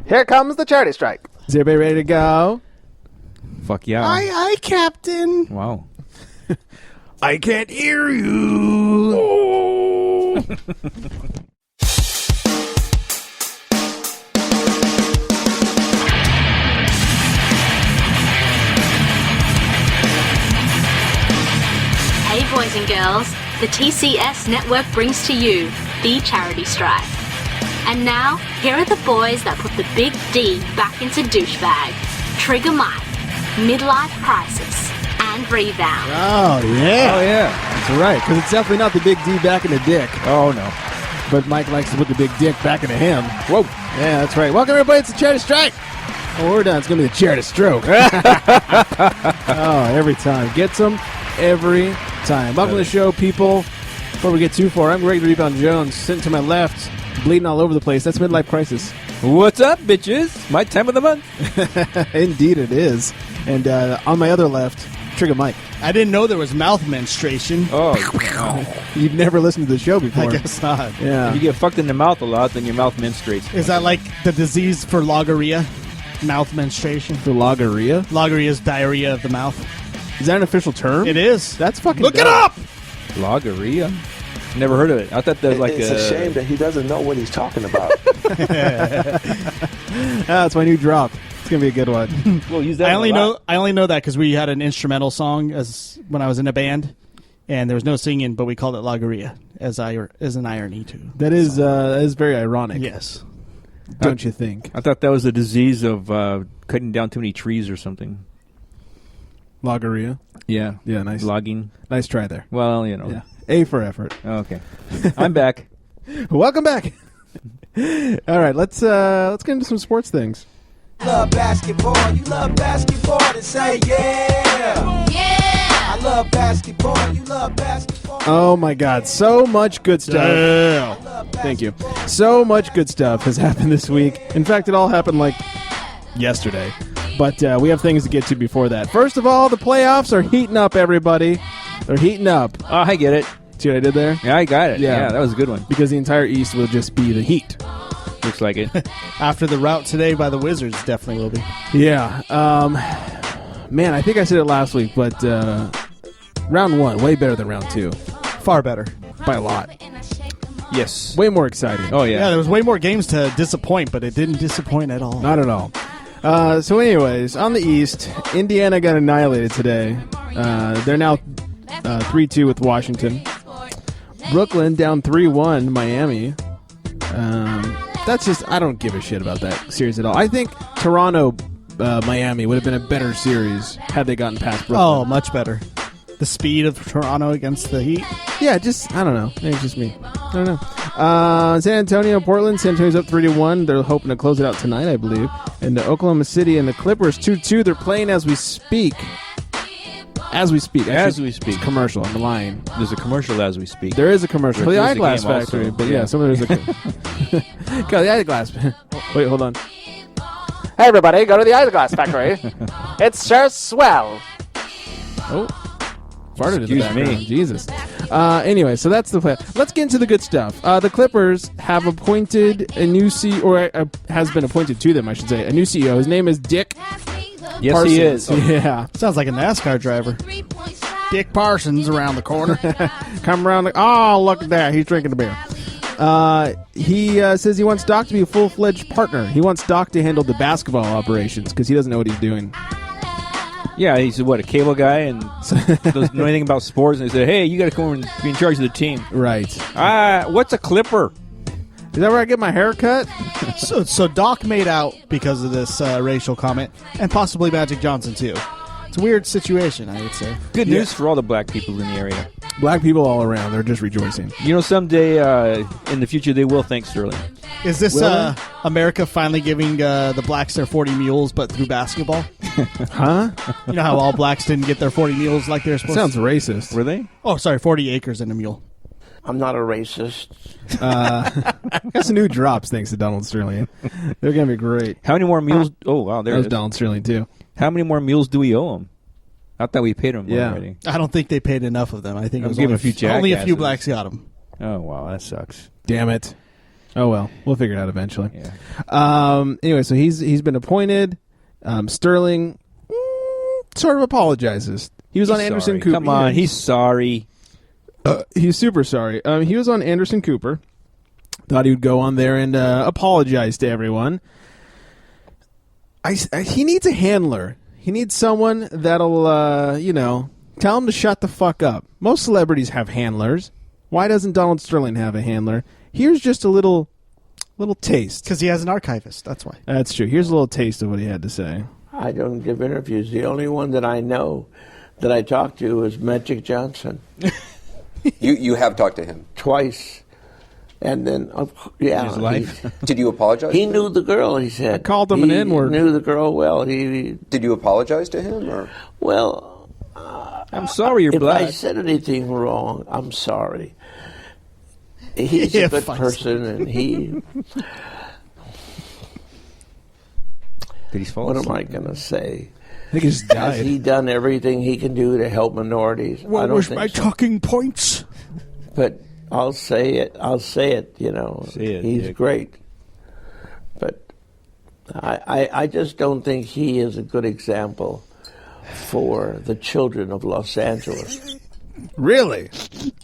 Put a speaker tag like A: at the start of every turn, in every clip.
A: Here comes the charity strike. Is everybody ready to go?
B: Fuck yeah.
C: Aye, aye, Captain.
B: Wow.
A: I can't hear you. Oh.
D: Hey boys and girls, the TCS network brings to you the Charity Strike. And now, here are the boys that put the big D back into douchebag. Trigger Mike, Midlife Crisis, and Rebound.
C: Oh, yeah.
E: Oh, yeah. That's right, because it's definitely not the big D back in the dick.
B: Oh, no.
E: But Mike likes to put the big dick back into him.
B: Whoa.
E: Yeah, that's right. Welcome, everybody. It's the Charity Strike. When we're done, it's going to be the Charity Stroke. Oh, every time. Gets them every time. Welcome to the show, people. Before we get too far, I'm Greg the Rebound Jones, sitting to my left, bleeding all over the place. That's Midlife Crisis.
B: What's up, bitches? My time of the month.
E: Indeed it is. And on my other left, Trigger Mike.
C: I didn't know there was mouth menstruation.
B: Oh.
E: You've never listened to the show before.
C: I guess not.
E: Yeah.
B: If you get fucked in the mouth a lot, then your mouth menstruates.
C: Is that like the disease for logorrhea? Mouth menstruation?
E: For logorrhea?
C: Logorrhea is diarrhea of the mouth.
E: Is that an official term?
C: It is.
E: That's fucking
C: Look
E: dope.
C: it up!
B: Logorrhea? Never heard of it. I thought that was like
A: It's a shame that he doesn't know what he's talking about.
E: That's my new drop. It's gonna be a good one.
B: We'll use that.
C: I only know that because we had an instrumental song as when I was in a band, and there was no singing, but we called it logorrhea as an irony too.
E: That is very ironic.
C: Yes.
E: Don't you think?
B: I thought that was a disease of cutting down too many trees or something.
E: Logorrhea.
B: Yeah.
E: Yeah, nice.
B: Logging.
E: Nice try there.
B: Well, you know.
E: Yeah. A for effort.
B: Okay. I'm back.
E: Welcome back. All right, let's get into some sports things.
F: Love basketball, you love basketball, then say yeah. Yeah. I love basketball, you love basketball.
E: Oh my God, so much good stuff.
C: Yeah.
E: Thank you. So much good stuff has happened this week. In fact, it all happened like yesterday. But we have things to get to before that. First of all, the playoffs are heating up, everybody. They're heating up.
B: Oh, I get it.
E: See what I did there?
B: Yeah, I got it.
E: Yeah.
B: Yeah, that was a good one.
E: Because the entire East will just be the Heat.
B: Looks like it.
C: After the rout today by the Wizards, definitely will be.
E: Yeah. Man, I think I said it last week, but round one, way better than round two.
C: Far better.
E: By a lot.
B: Yes.
E: Way more exciting.
B: Oh,
C: Yeah,
B: yeah.
C: there was way more games to disappoint, but it didn't disappoint at all.
E: Not at all. So anyways, on the East, Indiana got annihilated today. They're now 3-2 with Washington. Brooklyn down 3-1 Miami. That's just, I don't give a shit about that series at all. I think Toronto Miami would have been a better series had they gotten past Brooklyn.
C: Oh, much better. The speed of Toronto against the Heat.
E: Yeah, just, I don't know. Maybe it's just me. I don't know. San Antonio, Portland. San Antonio's up 3-1. They're hoping to close it out tonight, I believe. And Oklahoma City and the Clippers 2-2. They're playing as we speak. As we speak.
B: As we speak.
E: It's a commercial. I'm lying.
B: There's a commercial as we speak.
E: There is a commercial for the
B: There's a
E: Eyeglass
B: game
E: Factory.
B: also.
E: But yeah,
B: Yeah.
E: somewhere there's a... Go to the Eyeglass... Wait, hold on.
A: Hey, everybody, go to the Eyeglass Factory. It's sure swell.
E: Oh. Farted in the
B: Excuse
E: background.
B: me.
E: Jesus. Anyway, so that's the plan. Let's get into the good stuff. The Clippers have appointed a new CEO, or has been appointed to them, I should say, a new CEO. His name is Dick
B: Yes,
E: Parsons.
B: he is.
E: Yeah.
C: Sounds like a NASCAR driver. Dick Parsons around the corner.
E: Come around the... Oh, look at that. He's drinking the beer. He says he wants Doc to be a full-fledged partner. He wants Doc to handle the basketball operations because he doesn't know what he's doing.
B: Yeah, he's a cable guy and doesn't know anything about sports. And they said, hey, you got to come over and be in charge of the team.
E: Right.
B: What's a clipper?
E: Is that where I get my hair cut?
C: So Doc made out because of this racial comment, and possibly Magic Johnson, too. It's a weird situation, I would say.
B: Good news for all the black people in the area.
E: Black people all around. They're just rejoicing.
B: You know, someday in the future, they will thank Sterling.
C: Is this America finally giving the blacks their 40 mules, but through basketball?
E: Huh?
C: You know how all blacks didn't get their 40 mules like they're supposed
E: Sounds
C: to?
E: racist.
B: Were they?
C: Oh, sorry, 40 acres in a mule.
A: I'm not a racist.
E: Got some new drops thanks to Donald Sterling. They're going to be great.
B: How many more mules? Oh, wow, there
E: That
B: it
E: was
B: is.
E: Donald Sterling, too.
B: How many more mules do we owe him? I thought we paid him
E: Yeah.
B: already.
C: I don't think they paid enough of them. I think it
B: I'm
C: was
B: giving
C: only
B: a few
C: only a few
B: jackasses.
C: blacks got them.
B: Oh, wow, that sucks.
E: Damn it. Oh well, we'll figure it out eventually.
B: Yeah.
E: Anyway, so he's been appointed. Sterling sort of apologizes. He was on Anderson
B: Sorry.
E: Cooper.
B: Come on, he's sorry.
E: He's super sorry. He was on Anderson Cooper. Thought he would go on there and apologize to everyone. He needs a handler. He needs someone that'll, tell him to shut the fuck up. Most celebrities have handlers. Why doesn't Donald Sterling have a handler? Here's just a little taste.
C: Because he has an archivist. That's why.
E: That's true. Here's a little taste of what he had to say.
G: I don't give interviews. The only one that I know that I talked to is Magic Johnson.
H: You have talked to him
G: Twice. And then, yeah.
B: His life.
H: Did you apologize?
G: He knew the girl, he said.
E: I called him an N-word.
G: He knew the girl well.
H: Did you apologize to him? Or?
G: Well,
B: I'm sorry you're
G: if
B: black.
G: I said anything wrong, I'm sorry. He's
C: Yeah,
G: a good
C: feisty.
G: person, and he...
B: Did he fall
G: What am
B: asleep?
G: I going to say?
E: I think he just
G: Has
E: died.
G: he done everything he can do to help minorities? I don't think so.
C: talking points?
G: But I'll say it. Say it, He's
B: Dick.
G: great. But I just don't think he is a good example for the children of Los Angeles.
E: Really?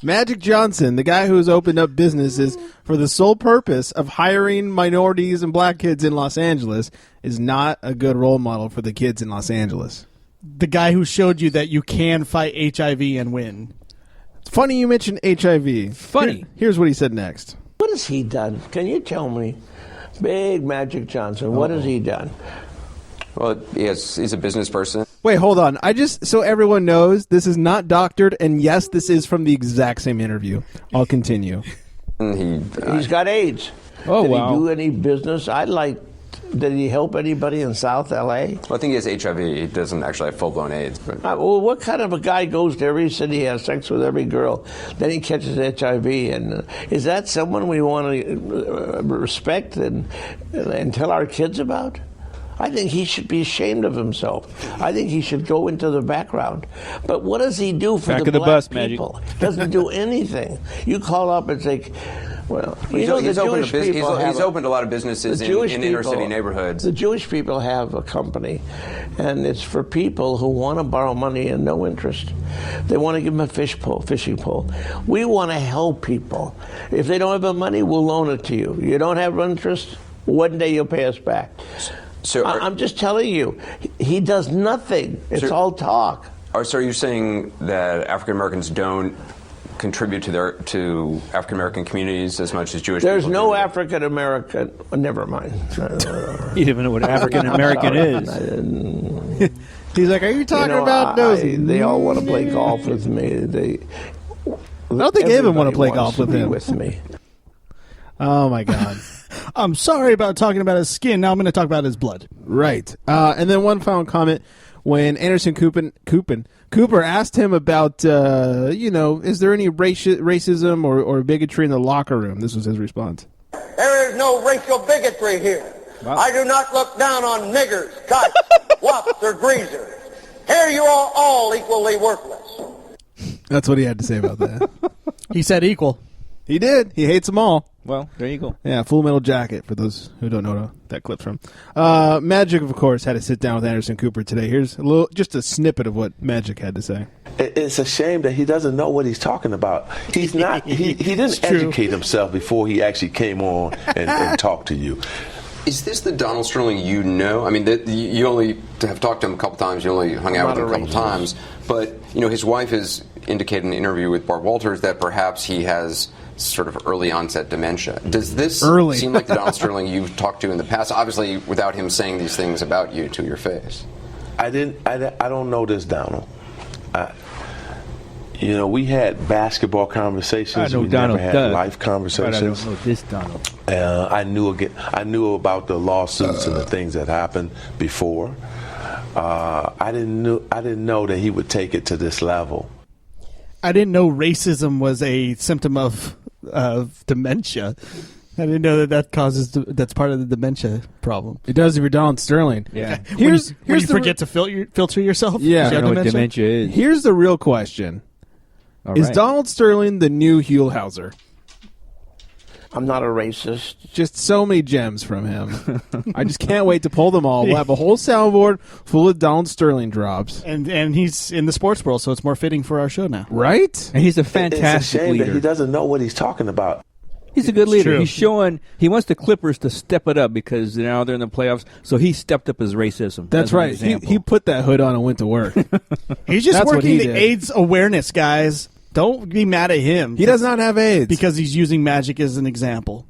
E: Magic Johnson, the guy who has opened up businesses for the sole purpose of hiring minorities and black kids in Los Angeles, is not a good role model for the kids in Los Angeles.
C: The guy who showed you that you can fight HIV and win.
E: It's funny you mentioned HIV.
B: Funny.
E: Here's what he said next.
G: What has he done? Can you tell me? Big Magic Johnson, what has he done?
H: Well, he's a business person.
E: Wait, hold on. So everyone knows, this is not doctored, and yes, this is from the exact same interview. I'll continue.
G: He's got AIDS.
B: Oh,
G: Did
B: wow.
G: he do any business? Did he help anybody in South L.A.?
H: Well, I think he has HIV. He doesn't actually have full-blown AIDS. But
G: Well, what kind of a guy goes to every city, has sex with every girl, then he catches HIV? And is that someone we want to respect and tell our kids about? I think he should be ashamed of himself. I think he should go into the background. But what does he do for
B: Back
G: the
B: of the
G: black
B: bus, Magic.
G: people? Doesn't do anything. You call up and say, well,
H: he's opened a lot of businesses
G: the Jewish
H: in inner
G: people-
H: city neighborhoods.
G: The Jewish people have a company, and it's for people who want to borrow money and no interest. They want to give them a fishing pole. We want to help people. If they don't have the money, we'll loan it to you. You don't have interest, one day you'll pay us back.
H: So
G: I'm just telling you, he does nothing. It's all talk.
H: So are you saying that African Americans don't contribute to African American communities as much as Jewish
G: There's
H: people
G: no
H: do?
G: African American. Never mind.
B: You don't even know what African American is.
E: He's like, are you talking about those?
G: They all want to play golf with me.
E: I don't think they even want to play
G: everybody
E: golf
G: wants to
E: with
G: be
E: him.
G: with me.
E: Oh, my God.
C: I'm sorry about talking about his skin. Now I'm going to talk about his blood.
E: Right. And then one final comment. When Anderson Cooper asked him about, is there any racism or bigotry in the locker room? This was his response.
I: There is no racial bigotry here.
B: Wow.
I: I do not look down on niggers, kites, wops, or greasers. Here you are all equally worthless.
E: That's what he had to say about that.
C: He said equal.
E: He did. He hates them all.
B: Well, there you go.
E: Yeah, Full Metal Jacket, for those who don't know that clip's from. Magic, of course, had to sit down with Anderson Cooper today. Here's just a snippet of what Magic had to say.
J: It's a shame that he doesn't know what he's talking about. He's not. He didn't educate himself before he actually came on and talked to you.
H: Is this the Donald Sterling you know? I mean, you only have talked to him a couple times. You only hung out with him a couple times. But his wife has indicated in an interview with Bart Walters that perhaps he has sort of early onset dementia. Does this seem like the Donald Sterling you've talked to in the past? Obviously, without him saying these things about you to your face.
J: I don't know this Donald. We had basketball conversations. We
B: Donald
J: never had
B: Duck,
J: life conversations.
B: But I don't know this Donald.
J: I knew about the lawsuits and the things that happened before. I didn't know that he would take it to this level.
C: I didn't know racism was a symptom of dementia. I didn't know that's part of the dementia problem.
E: It does if you're Donald Sterling.
B: Yeah.
C: When you forget to filter yourself?
E: Yeah.
C: Is that
B: I don't know what dementia is.
E: Here's the real question.
B: All
E: Is
B: right.
E: Donald Sterling the new Huelhauser?
G: I'm not a racist.
E: Just so many gems from him. I just can't wait to pull them all. We'll have a whole soundboard full of Donald Sterling drops.
C: And he's in the sports world, so it's more fitting for our show now.
E: Right?
B: And he's a
J: It's a
B: fantastic
J: shame
B: leader.
J: that he doesn't know what he's talking about.
B: He's a good leader.
C: true.
B: He's showing he wants the Clippers to step it up because now they're in the playoffs. So he stepped up his racism.
E: That's
B: as an
E: right.
B: example.
E: He put that hood on and went to work.
C: He's just
E: That's what
C: working
E: he
C: the
E: did.
C: AIDS awareness, guys. Don't be mad at him.
E: He does not have AIDS.
C: because he's using Magic as an example.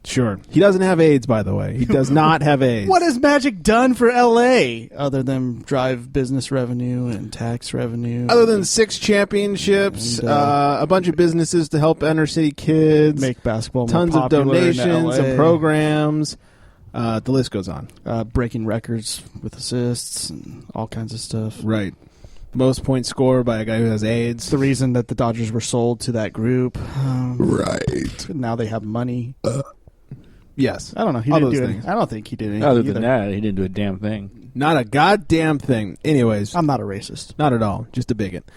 E: Sure. He doesn't have AIDS, by the way. He does not have AIDS.
C: What has Magic done for L.A. other than drive business revenue and tax revenue?
E: Other than 6 championships,
C: And,
E: a bunch of businesses to help inner city kids,
C: make basketball more
E: tons of
C: popular in
E: donations
C: LA,
E: and programs. The list goes on.
C: breaking records with assists and all kinds of stuff.
E: Right. Most points scored by a guy who has AIDS.
C: It's the reason that the Dodgers were sold to that group.
E: Right.
C: Now they have money.
E: Yes.
C: I don't know. He
E: All
C: didn't
E: those
C: do
E: things.
C: anything. I don't think he did anything
B: Other
C: either.
B: than that, he didn't do a damn thing.
E: Not a goddamn thing. Anyways.
C: I'm not a racist.
E: Not at all. Just a bigot.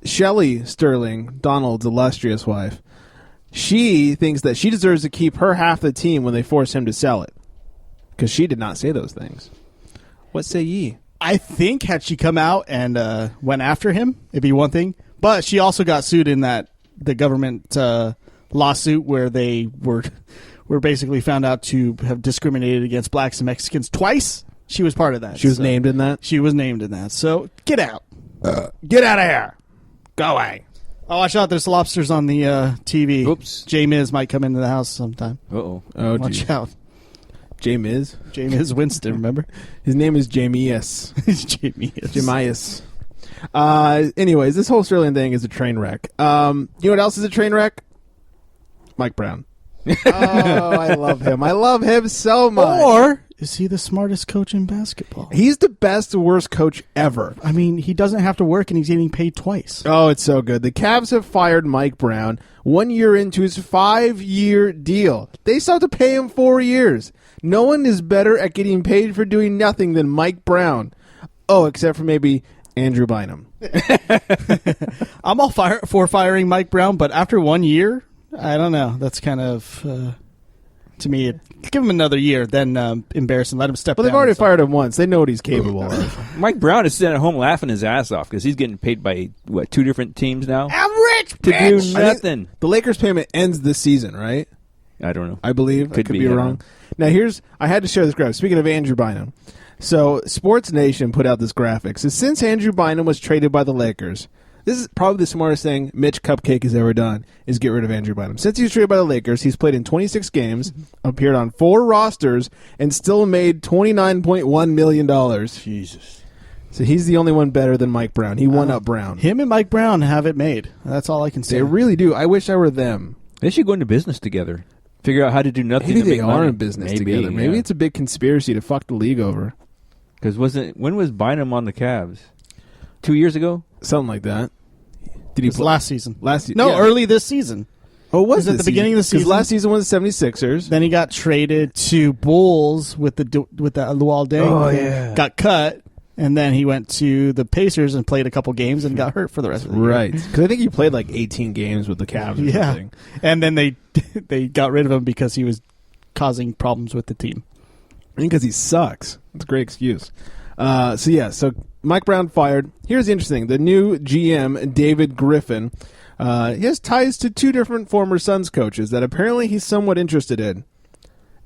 E: Shelley Sterling, Donald's illustrious wife, she thinks that she deserves to keep her half the team when they force him to sell it. Because she did not say those things. What say ye?
C: I think had she come out and went after him, it'd be one thing. But she also got sued in the government lawsuit where they were basically found out to have discriminated against blacks and Mexicans twice. She was part of that.
E: She was named in that?
C: She was named in that. So get out.
E: Get out of here. Go away.
C: Oh, watch out. There's lobsters on the TV.
B: Oops.
C: J Miz might come into the house sometime.
B: Uh-oh.
E: Oh,
C: Watch
E: geez.
C: out.
E: J Miz?
C: J Miz Winston, remember?
E: His name is Jamius.
C: J Miz.
E: Jamius. Anyways, this whole Sterling thing is a train wreck. You know what else is a train wreck? Mike Brown. Oh, I love him. I love him so much.
C: Or is he the smartest coach in basketball?
E: He's the best, worst coach ever.
C: I mean, he doesn't have to work and he's getting paid twice.
E: Oh, it's so good. The Cavs have fired Mike Brown 1 year into his 5-year deal. They still have to pay him 4 years. No one is better at getting paid for doing nothing than Mike Brown. Oh, except for maybe Andrew Bynum.
C: I'm all for firing Mike Brown, but after 1 year, I don't know. That's kind of, to me, give him another year, then embarrass him. Let him step
E: Well,
C: down.
E: they've already fired him once. They know what he's capable of.
B: Mike Brown is sitting at home laughing his ass off because he's getting paid by, 2 different teams now?
E: I'm rich,
B: To
E: bitch!
B: do
E: I think
B: nothing.
E: The Lakers payment ends this season, right?
B: I don't know.
E: I believe. I
B: Could
E: could
B: be,
E: be
B: I don't
E: wrong.
B: know.
E: Now, I had to share this graphic. Speaking of Andrew Bynum. So, Sports Nation put out this graphic. So, since Andrew Bynum was traded by the Lakers, this is probably the smartest thing Mitch Cupcake has ever done, is get rid of Andrew Bynum. Since he was traded by the Lakers, he's played in 26 games, appeared on 4 rosters, and still made $29.1 million.
B: Jesus.
E: So, he's the only one better than Mike Brown. He won up Brown.
C: Him and Mike Brown have it made. That's all I can say.
E: They really do. I wish I were them.
B: They should go into business together. Figure out how to do nothing.
E: Maybe
B: to
E: they
B: make
E: are
B: money.
E: in business together. Maybe it's a big conspiracy to fuck the league over.
B: Because when was Bynum on the Cavs? 2 years ago?
E: Something like that. Did he
C: It was last season.
E: No,
C: No, early this season.
E: Oh, was
C: It was at the beginning of the
E: Because
C: season.
E: last season was the 76ers.
C: Then he got traded to Bulls with the Luol Deng.
E: Oh,
C: thing.
E: yeah.
C: Got cut, and then he went to the Pacers and played a couple games and got hurt for the rest of the year.
E: Right. Because I think he played like 18 games with the Cavs or
C: Yeah.
E: something.
C: And then they got rid of him because he was causing problems with the team.
E: I think because he sucks. That's a great excuse. So Mike Brown fired. Here's the interesting thing. The new GM, David Griffin, he has ties to 2 different former Suns coaches that apparently he's somewhat interested in.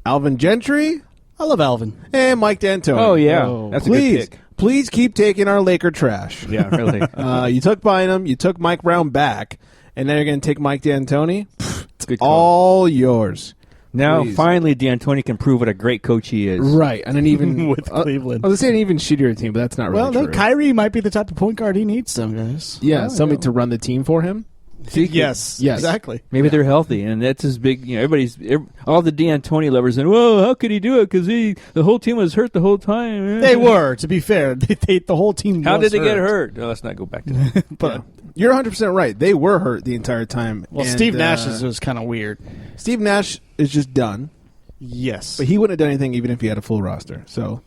E: Alvin Gentry
C: I love Alvin.
E: and Mike D'Antoni.
B: Oh, yeah.
C: Oh.
B: That's a
E: Please,
B: good pick.
E: please keep taking our Laker trash.
B: Yeah, really.
E: You took Bynum, you took Mike Brown back, and now you're going to take Mike D'Antoni?
B: It's good call.
E: All yours.
B: Now,
E: Please.
B: finally, D'Antoni can prove what a great coach he is.
E: Right, and an even
C: With Cleveland.
E: I was saying an even shittier team, but that's not really
C: Well,
E: true.
C: no, Kyrie might be the type of point guard he needs, some guys.
E: Yeah, somebody to run the team for him.
B: See,
C: Yes,
E: Yes.
C: exactly.
B: Maybe they're healthy, and that's his big. All the D'Antoni lovers, saying, "Whoa, how could he do it? Because the whole team was hurt the whole time."
C: They were, to be fair. The whole team
B: How
C: was
B: did they get hurt? No, let's not go back to that.
C: But
E: You're 100% right. They were hurt the entire time.
C: well,
E: and,
C: Steve Nash was kind of weird.
E: Steve Nash is just done,
C: Yes.
E: but he wouldn't have done anything even if he had a full roster. So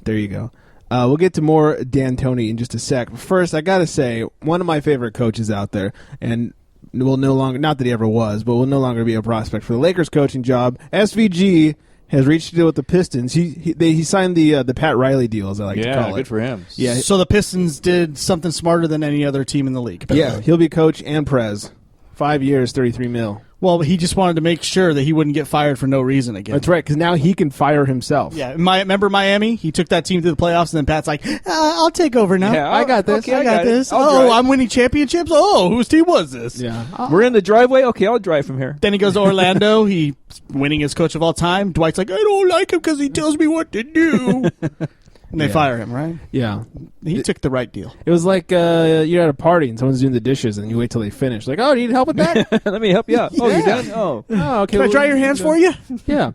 E: there you go. We'll get to more D'Antoni in just a sec. But first, I got to say, one of my favorite coaches out there, and will no longer, not that he ever was, but will no longer be a prospect for the Lakers coaching job. SVG has reached a deal with the Pistons. He signed the Pat Riley deal, as I like to call it.
B: Yeah, good for him.
E: Yeah,
C: So the Pistons did something smarter than any other team in the league.
E: yeah, he'll be coach and prez. 5 years, $33 million.
C: Well, he just wanted to make sure that he wouldn't get fired for no reason again.
E: That's right, because now he can fire himself.
C: Yeah, remember Miami? He took that team to the playoffs, and then Pat's like, I'll take over now.
B: Yeah,
E: I got this.
C: Okay, I got this.
B: I'll drive.
C: I'm winning championships? Oh, whose team was this?
E: Yeah.
B: We're in the driveway? Okay, I'll drive from here.
C: Then he goes to Orlando. He's winningest coach of all time. Dwight's like, I don't like him because he tells me what to do. And they fire him, right?
E: Yeah.
C: He took the right deal.
E: It was like you're at a party and someone's doing the dishes and you wait till they finish. Like, oh, do you need help with that?
B: Let me help you out. Oh, you're done? Oh,
E: okay.
C: Can I dry your hands for you?
E: Yeah.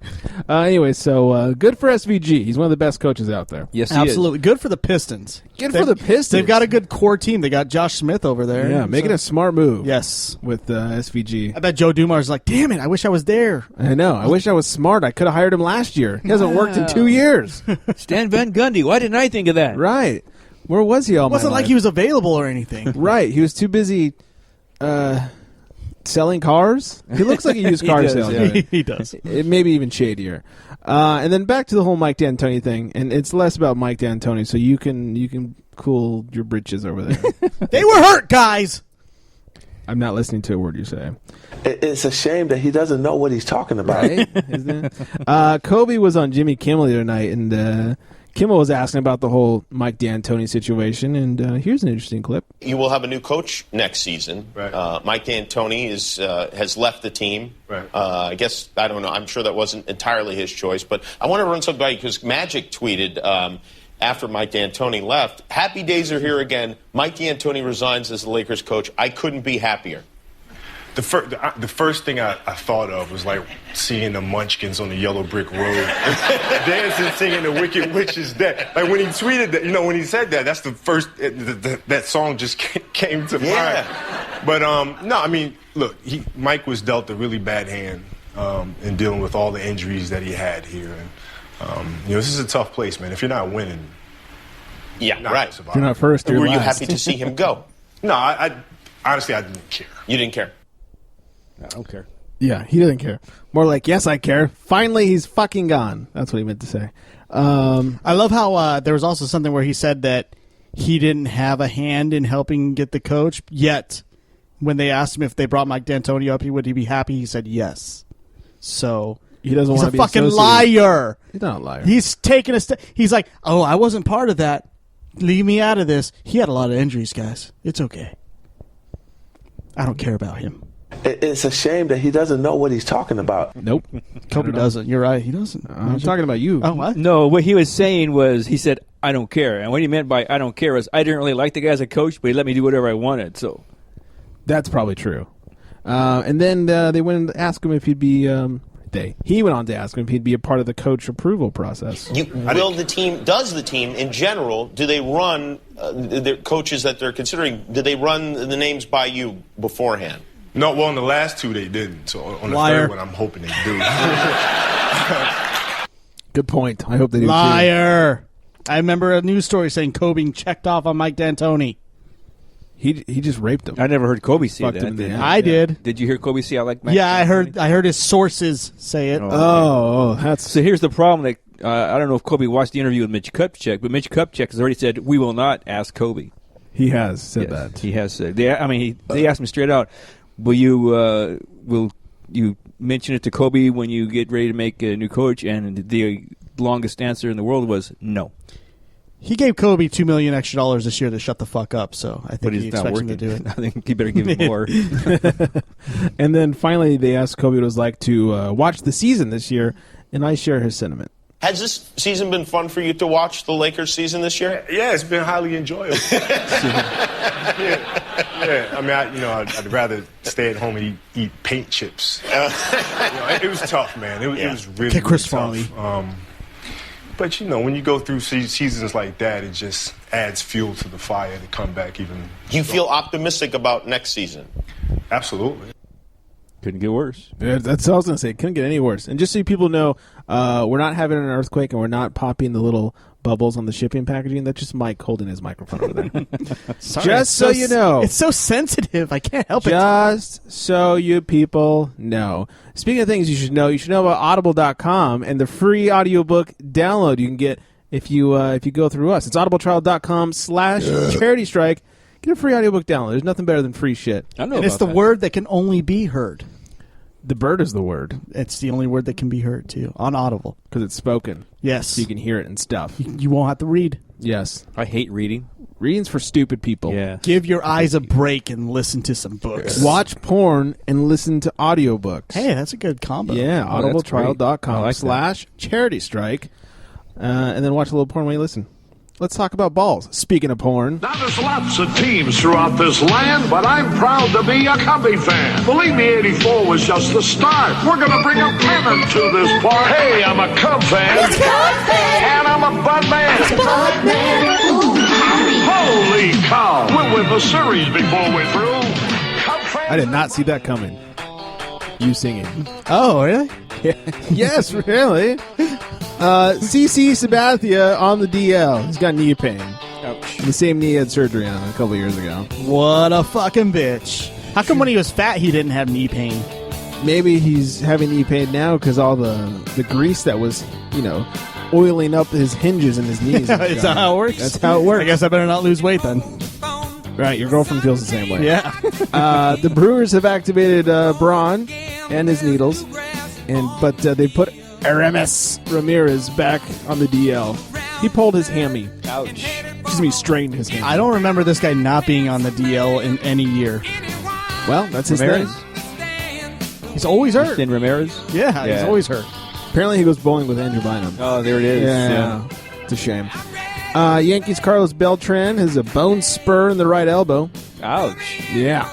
E: Anyway, so good for SVG. He's one of the best coaches out there.
B: yes, he
C: Absolutely. Good for the Pistons.
E: Good for the Pistons.
C: They've got a good core team. They got Josh Smith over there.
E: Yeah, making a smart move.
C: Yes.
E: With SVG.
C: I bet Joe Dumar's like, damn it, I wish I was there.
E: I know. I wish I was smart. I could have hired him last year. He hasn't worked in 2 years.
B: is. Stan Van Gundy. Why didn't I think of that?
E: Right. Where was he all
C: It wasn't
E: my
C: like
E: life?
C: he was available or anything.
E: Right. He was too busy selling cars. He looks like a used car
B: does,
E: salesman.
B: yeah.
C: He does.
E: It may be even shadier. And then back to the whole Mike D'Antoni thing, and it's less about Mike D'Antoni, so you can cool your britches over there.
C: They were hurt, guys.
E: I'm not listening to a word you say.
J: It's a shame that he doesn't know what he's talking about.
E: Right? Isn't it? Kobe was on Jimmy Kimmel the other night, and Kimmel was asking about the whole Mike D'Antoni situation, and here's an interesting clip.
K: You will have a new coach next season.
L: Right.
K: Mike D'Antoni has left the team.
L: Right.
K: I guess, I don't know, I'm sure that wasn't entirely his choice, but I want to run something by you because Magic tweeted after Mike D'Antoni left, happy days are here again. Mike D'Antoni resigns as the Lakers coach. I couldn't be happier.
L: The first thing I thought of was like seeing the Munchkins on the yellow brick road dancing, singing the Wicked Witch is Dead. Like when he tweeted that, when he said that, that's the first, that song just came to mind. But no, I mean, look, Mike was dealt a really bad hand in dealing with all the injuries that he had here. And, this is a tough place, man. If you're not winning,
K: right.
E: If you're not first, you're
K: Were you
E: last.
K: happy to see him go?
L: No, I honestly, I didn't care.
K: You didn't care?
B: I don't care.
E: Yeah, he doesn't care. More like, yes, I care. Finally, he's fucking gone. That's what he meant to say.
C: I love how there was also something where he said that he didn't have a hand in helping get the coach, yet when they asked him if they brought Mike D'Antoni up, would he be happy? He said yes. So
E: he doesn't
C: he's
E: want
C: a
E: to be
C: fucking
E: associated.
C: liar.
E: He's not a liar.
C: He's taking a step. He's like, oh, I wasn't part of that. Leave me out of this. He had a lot of injuries, guys. It's okay. I don't care about him.
J: It's a shame that he doesn't know what he's talking about.
E: Nope.
C: Kobe doesn't. You're right. He doesn't.
E: I'm talking about you.
C: Oh, what?
B: No, what he was saying was, he said, I don't care. And what he meant by I don't care was I didn't really like the guy as a coach, but he let me do whatever I wanted. So
E: That's probably true. And then they went and asked him if he'd be. He went on to ask him if he'd be a part of the coach approval process.
K: Does the team in general, do they run the coaches that they're considering, do they run the names by you beforehand?
L: No, well, on the last two they didn't. So on the
C: Liar.
L: third one, I'm hoping they do.
E: Good point. I hope they do too.
C: Liar. I remember a news story saying Kobe checked off on Mike D'Antoni.
E: He just raped him.
B: I never heard Kobe say
E: Fucked
B: that.
E: him in the
C: I did.
B: Did you hear Kobe say I like Mike?
C: Yeah, I heard his sources say it.
E: Oh, that's
B: So here's the problem. That I don't know if Kobe watched the interview with Mitch Kupchak, but Mitch Kupchak has already said we will not ask Kobe.
E: he has said
B: Yes,
E: that.
B: he has said. They asked him straight out. Will you mention it to Kobe when you get ready to make a new coach? And the longest answer in the world was no.
C: He gave Kobe $2 million extra this year to shut the fuck up, so I think
B: But
C: he
B: he's not
C: expects him
B: working.
C: to do it.
B: I think he better give him more.
E: And then finally, they asked Kobe what it was like to watch the season this year, and I share his sentiment.
K: Has this season been fun for you to watch the Lakers season this year?
L: Yeah, it's been highly enjoyable. Yeah. I mean, I'd rather stay at home and eat paint chips. It was tough, man. It was really,
C: Okay, Chris
L: really tough. But when you go through seasons like that, it just adds fuel to the fire to come back even.
K: Do you feel optimistic about next season?
L: Absolutely.
B: Couldn't get worse.
E: Yeah, that's what I was going to say. It couldn't get any worse. And just so you people know, we're not having an earthquake and we're not popping the little bubbles on the shipping packaging. That's just Mike holding his microphone over there.
C: Sorry,
E: just so you know.
C: It's so sensitive. I can't help it.
E: Just so you people know. Speaking of things you should know about audible.com and the free audiobook download you can get if you go through us. It's audibletrial.com/charity strike. Get a free audiobook download. There's nothing better than free shit.
B: I know
C: And it's the word that can only be heard.
E: The bird is the word.
C: It's the only word that can be heard, too, on Audible.
E: Because it's spoken.
C: Yes.
E: So you can hear it and stuff.
C: You won't have to read.
E: Yes.
B: I hate reading.
E: Reading's for stupid people.
B: Yeah.
C: Give your eyes a break and listen to some books.
E: Watch porn and listen to audiobooks.
C: Hey, that's a good combo.
E: Yeah,
B: Oh, that's great.
E: audibletrial.com/charity strike. And then watch a little porn while you listen. Let's talk about balls. Speaking of porn.
M: Now, there's lots of teams throughout this land, but I'm proud to be a Cubby fan. Believe me, 84 was just the start. We're going to bring a pennant to this park. Hey, I'm a Cub fan.
F: It's Cub fan.
M: And I'm a Bud man.
F: It's Bud man. Ooh,
M: Holy cow. We'll win the series before we're through. Cub fan.
E: I did not see that coming. You singing.
C: Oh, really?
E: Yes, really. CC Sabathia on the DL. He's got knee pain.
B: Ouch.
E: The same knee he had surgery on a couple years ago.
C: What a fucking bitch. How come when he was fat he didn't have knee pain?
E: Maybe he's having knee pain now because all the grease that was, oiling up his hinges in his knees.
C: Is that how it works?
E: That's how it works.
C: I guess I better not lose weight then.
E: Right, your girlfriend feels the same way.
C: Yeah.
E: The Brewers have activated Braun and his needles, but they put Aramis Ramirez back on the DL. He pulled his hammy.
B: Ouch.
E: Excuse me, strained his hammy.
C: I don't remember this guy not being on the DL in any year.
E: Well, that's his
B: Ramirez?
E: thing.
C: He's always hurt.
B: Then Ramirez?
C: Yeah, he's always hurt.
E: Apparently he goes bowling with Andrew Bynum.
B: Oh, there it is.
E: Yeah. It's a shame. Yankees Carlos Beltran has a bone spur in the right elbow.
B: Ouch.
E: Yeah.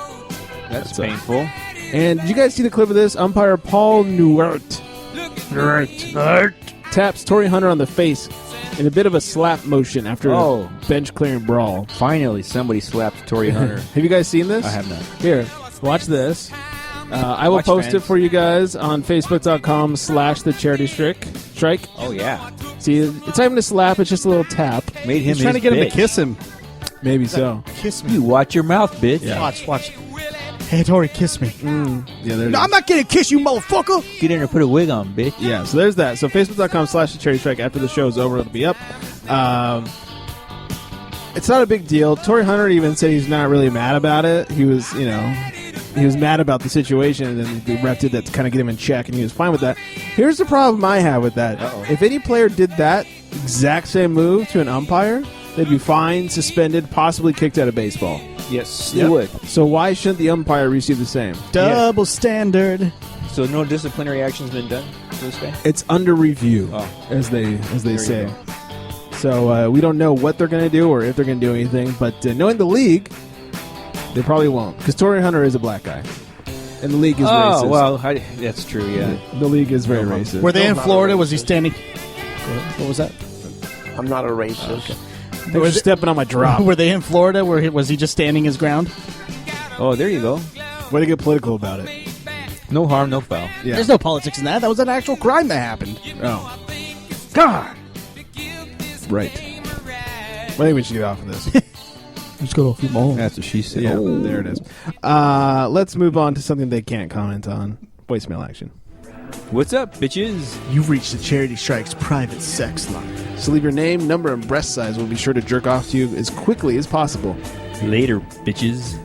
B: That's painful.
E: And did you guys see the clip of this? Umpire Paul Newert taps Torrey Hunter on the face in a bit of a slap motion after a bench clearing brawl.
B: Finally, somebody slapped Torrey Hunter.
E: Have you guys seen this?
B: I have not.
E: Here, watch this. I will
B: Watch
E: post
B: fans.
E: it for you guys on Facebook.com/the charity strike.
B: Oh, yeah.
E: See, it's not even a slap, it's just a little tap.
B: Made him
C: He's trying to get him to kiss him.
E: Maybe so.
C: Kiss me.
B: You watch your mouth, bitch.
E: Yeah.
C: Watch. Hey, Tori, kiss me.
E: Yeah,
C: No, I'm not going to kiss you, motherfucker.
B: Get in there and put a wig on, bitch.
E: Yeah, so there's that. So Facebook.com/the charity strike. After the show is over, it'll be up. It's not a big deal. Torrey Hunter even said he's not really mad about it. He was, he was mad about the situation, and then the ref did that to kind of get him in check, and he was fine with that. Here's the problem I have with that.
B: Uh-oh.
E: If any player did that exact same move to an umpire, they'd be fined, suspended, possibly kicked out of baseball.
B: Yes, they would.
E: So why shouldn't the umpire receive the same?
C: Double standard.
B: So no disciplinary action's been done for this guy?
E: It's under review, as they
B: There you
E: say.
B: go.
E: So we don't know what they're going to do or if they're going to do anything. But knowing the league, they probably won't. Because Torrey Hunter is a black guy. And the league is racist.
B: Oh, well, that's true, yeah.
E: The league is very racist.
C: Were they in Florida? Was he standing? What was that?
G: I'm not a racist.
E: They were stepping on my drop.
C: Were they in Florida? Was he just standing his ground?
B: Oh, there you go.
E: Way to get political about it.
B: No harm, no foul.
E: Yeah.
C: There's no politics in that. That was an actual crime that happened.
E: Oh. God. Right. I think we should get off of this.
C: Let's go a few more.
B: That's what she said.
E: Yeah, there it is. Let's move on to something they can't comment on. Voicemail action.
B: What's up, bitches?
C: You've reached the Charity Strike's private sex line.
E: So leave your name, number, and breast size. We'll be sure to jerk off to you as quickly as possible.
B: Later, bitches.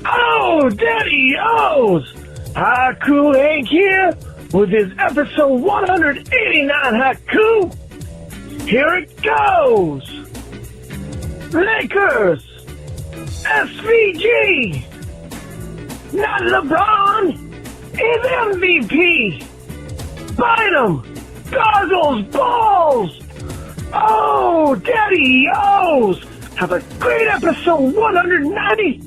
M: Oh, Daddy O's! Haku Hank here with his episode 189 Haku. Here it goes. Lakers, SVG, not LeBron, is MVP. Bynum, goggles, balls. Oh, Daddy O's! Have a great episode 190.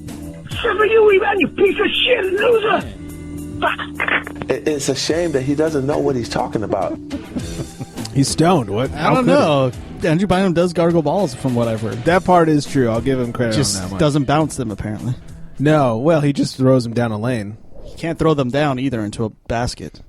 M: For you, man, you piece of shit loser.
J: It's a shame that he doesn't know what he's talking about.
E: He's stoned. What?
C: I don't know. Andrew Bynum does gargle balls, from what I've heard.
E: That part is true. I'll give him credit
C: Just
E: on that one.
C: doesn't bounce them, apparently.
E: No, well, he just throws them down a lane.
C: You can't throw them down either into a basket.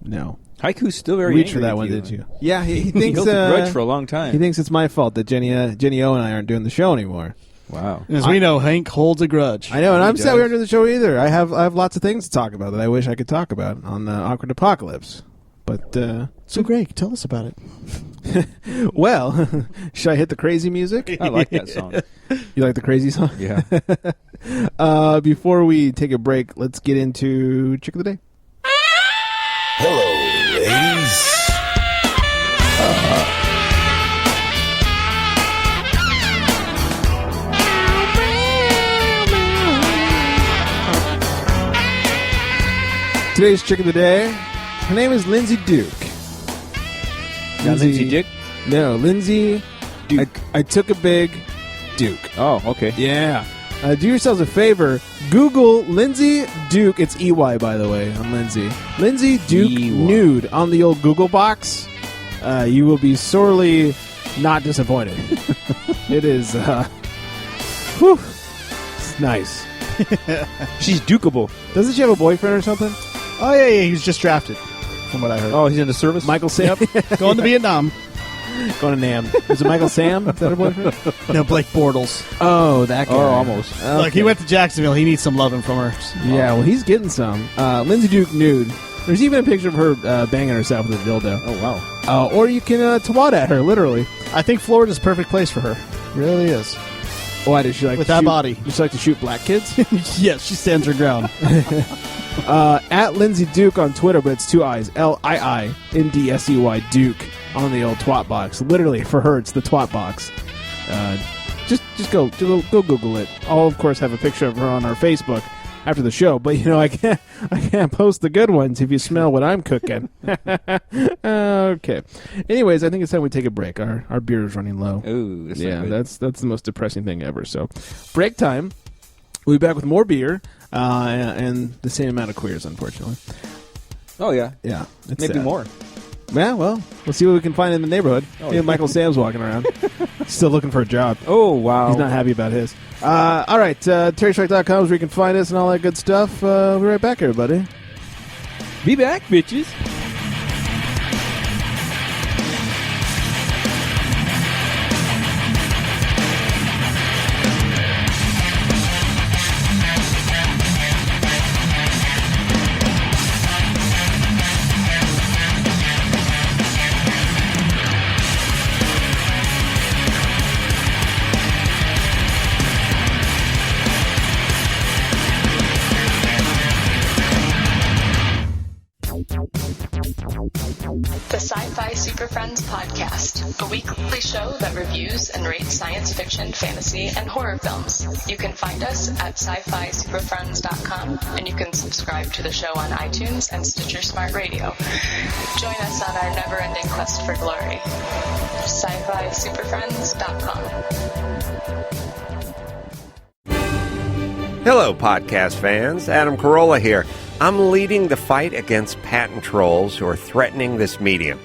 E: No.
B: Haiku's still very
E: Reach
B: angry
E: for that
B: with
E: one,
B: you.
E: did you? Yeah, he thinks
B: held a grudge for a long time.
E: He thinks it's my fault that Jenny O and I aren't doing the show anymore.
B: Wow.
C: As we know, Hank holds a grudge.
E: I know, and I'm sad we aren't doing the show either. I have lots of things to talk about that I wish I could talk about on the Awkward Apocalypse. But
C: so Greg, tell us about it.
E: Well, should I hit the crazy music?
B: I like that song.
E: You like the crazy song?
B: Yeah.
E: Before we take a break, let's get into Chick of the Day.
F: Hello, ladies.
E: Today's Chick of the Day, her name is Lindsay Duke.
B: Not Lindsay Dick?
E: No, Lindsay Duke. I took a big Duke.
B: Oh, okay.
E: Yeah. Do yourselves a favor. Google Lindsay Duke. It's EY, by the way, on Lindsay. Lindsay Duke nude on the old Google box. You will be sorely not disappointed. It is, whew, it's nice.
B: She's Dukeable.
E: Doesn't she have a boyfriend or something?
C: Oh, yeah, he was just drafted, from what I heard.
B: Oh, he's in the service?
E: Michael Sam?
C: Yep. Going to Vietnam.
E: Going to NAM. Is it Michael Sam? Is that her boyfriend?
C: No, Blake Bortles.
E: Oh, that guy.
B: Oh, almost.
E: Okay.
C: Look, he went to Jacksonville. He needs some loving from her.
E: Yeah, well, he's getting some. Lindsay Duke nude. There's even a picture of her banging herself with a dildo.
B: Oh, wow.
E: Or you can twat at her, literally.
C: I think Florida's a perfect place for her. Really is.
E: Why does she like
C: with
E: to
C: that
E: shoot,
C: body?
E: Does she like to shoot black kids?
C: Yes, she stands her ground.
E: At Lindsay Duke on Twitter, but it's two I's. LIINDSEY Duke on the old twat box. Literally, for her, it's the twat box. Just go Google it. I'll of course have a picture of her on our Facebook after the show, but I can't post the good ones if you smell what I'm cooking. Okay. Anyways, I think it's time we take a break. Our beer is running low.
B: Ooh,
E: that's the most depressing thing ever. So, break time. We'll be back with more beer and the same amount of queers, unfortunately.
B: Oh, yeah.
E: Yeah. It's
B: Maybe
E: sad.
B: more.
E: Yeah, well, we'll see what we can find in the neighborhood.
B: Oh,
E: Michael Sam's walking around. Still looking for a job.
B: Oh, wow.
E: He's not happy about his. All right, TerryStrike.com is where you can find us and all that good stuff. We'll be right back, everybody.
B: Be back, bitches.
N: The Sci-Fi Super Friends Podcast, a weekly show that reviews and rates science fiction, fantasy, and horror films. You can find us at sci-fi-superfriends.com, and you can subscribe to the show on iTunes and Stitcher Smart Radio. Join us on our never-ending quest for glory. sci-fi-superfriends.com.
O: Hello, podcast fans. Adam Carolla here. I'm leading the fight against patent trolls who are threatening this medium.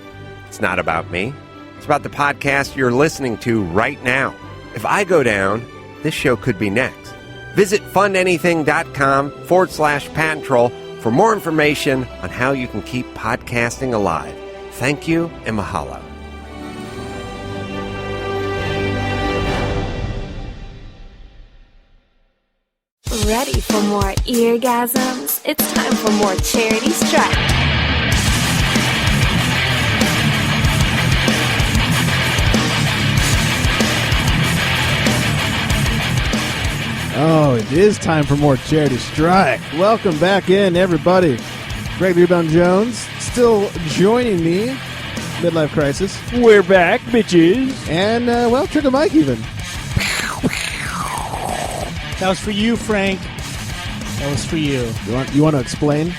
O: It's not about me. It's about the podcast you're listening to right now. If I go down, this show could be next. Visit fundanything.com/patent troll for more information on how you can keep podcasting alive. Thank you and mahalo.
D: Ready for more eargasms? It's time for more Charity Strike.
E: Oh, it is time for more Charity Strike. Welcome back in, everybody. Greg Rebound Jones still joining me. Midlife Crisis.
B: We're back, bitches.
E: And, Trick of Mike even.
C: That was for you, Frank. That was for you.
E: You want to explain?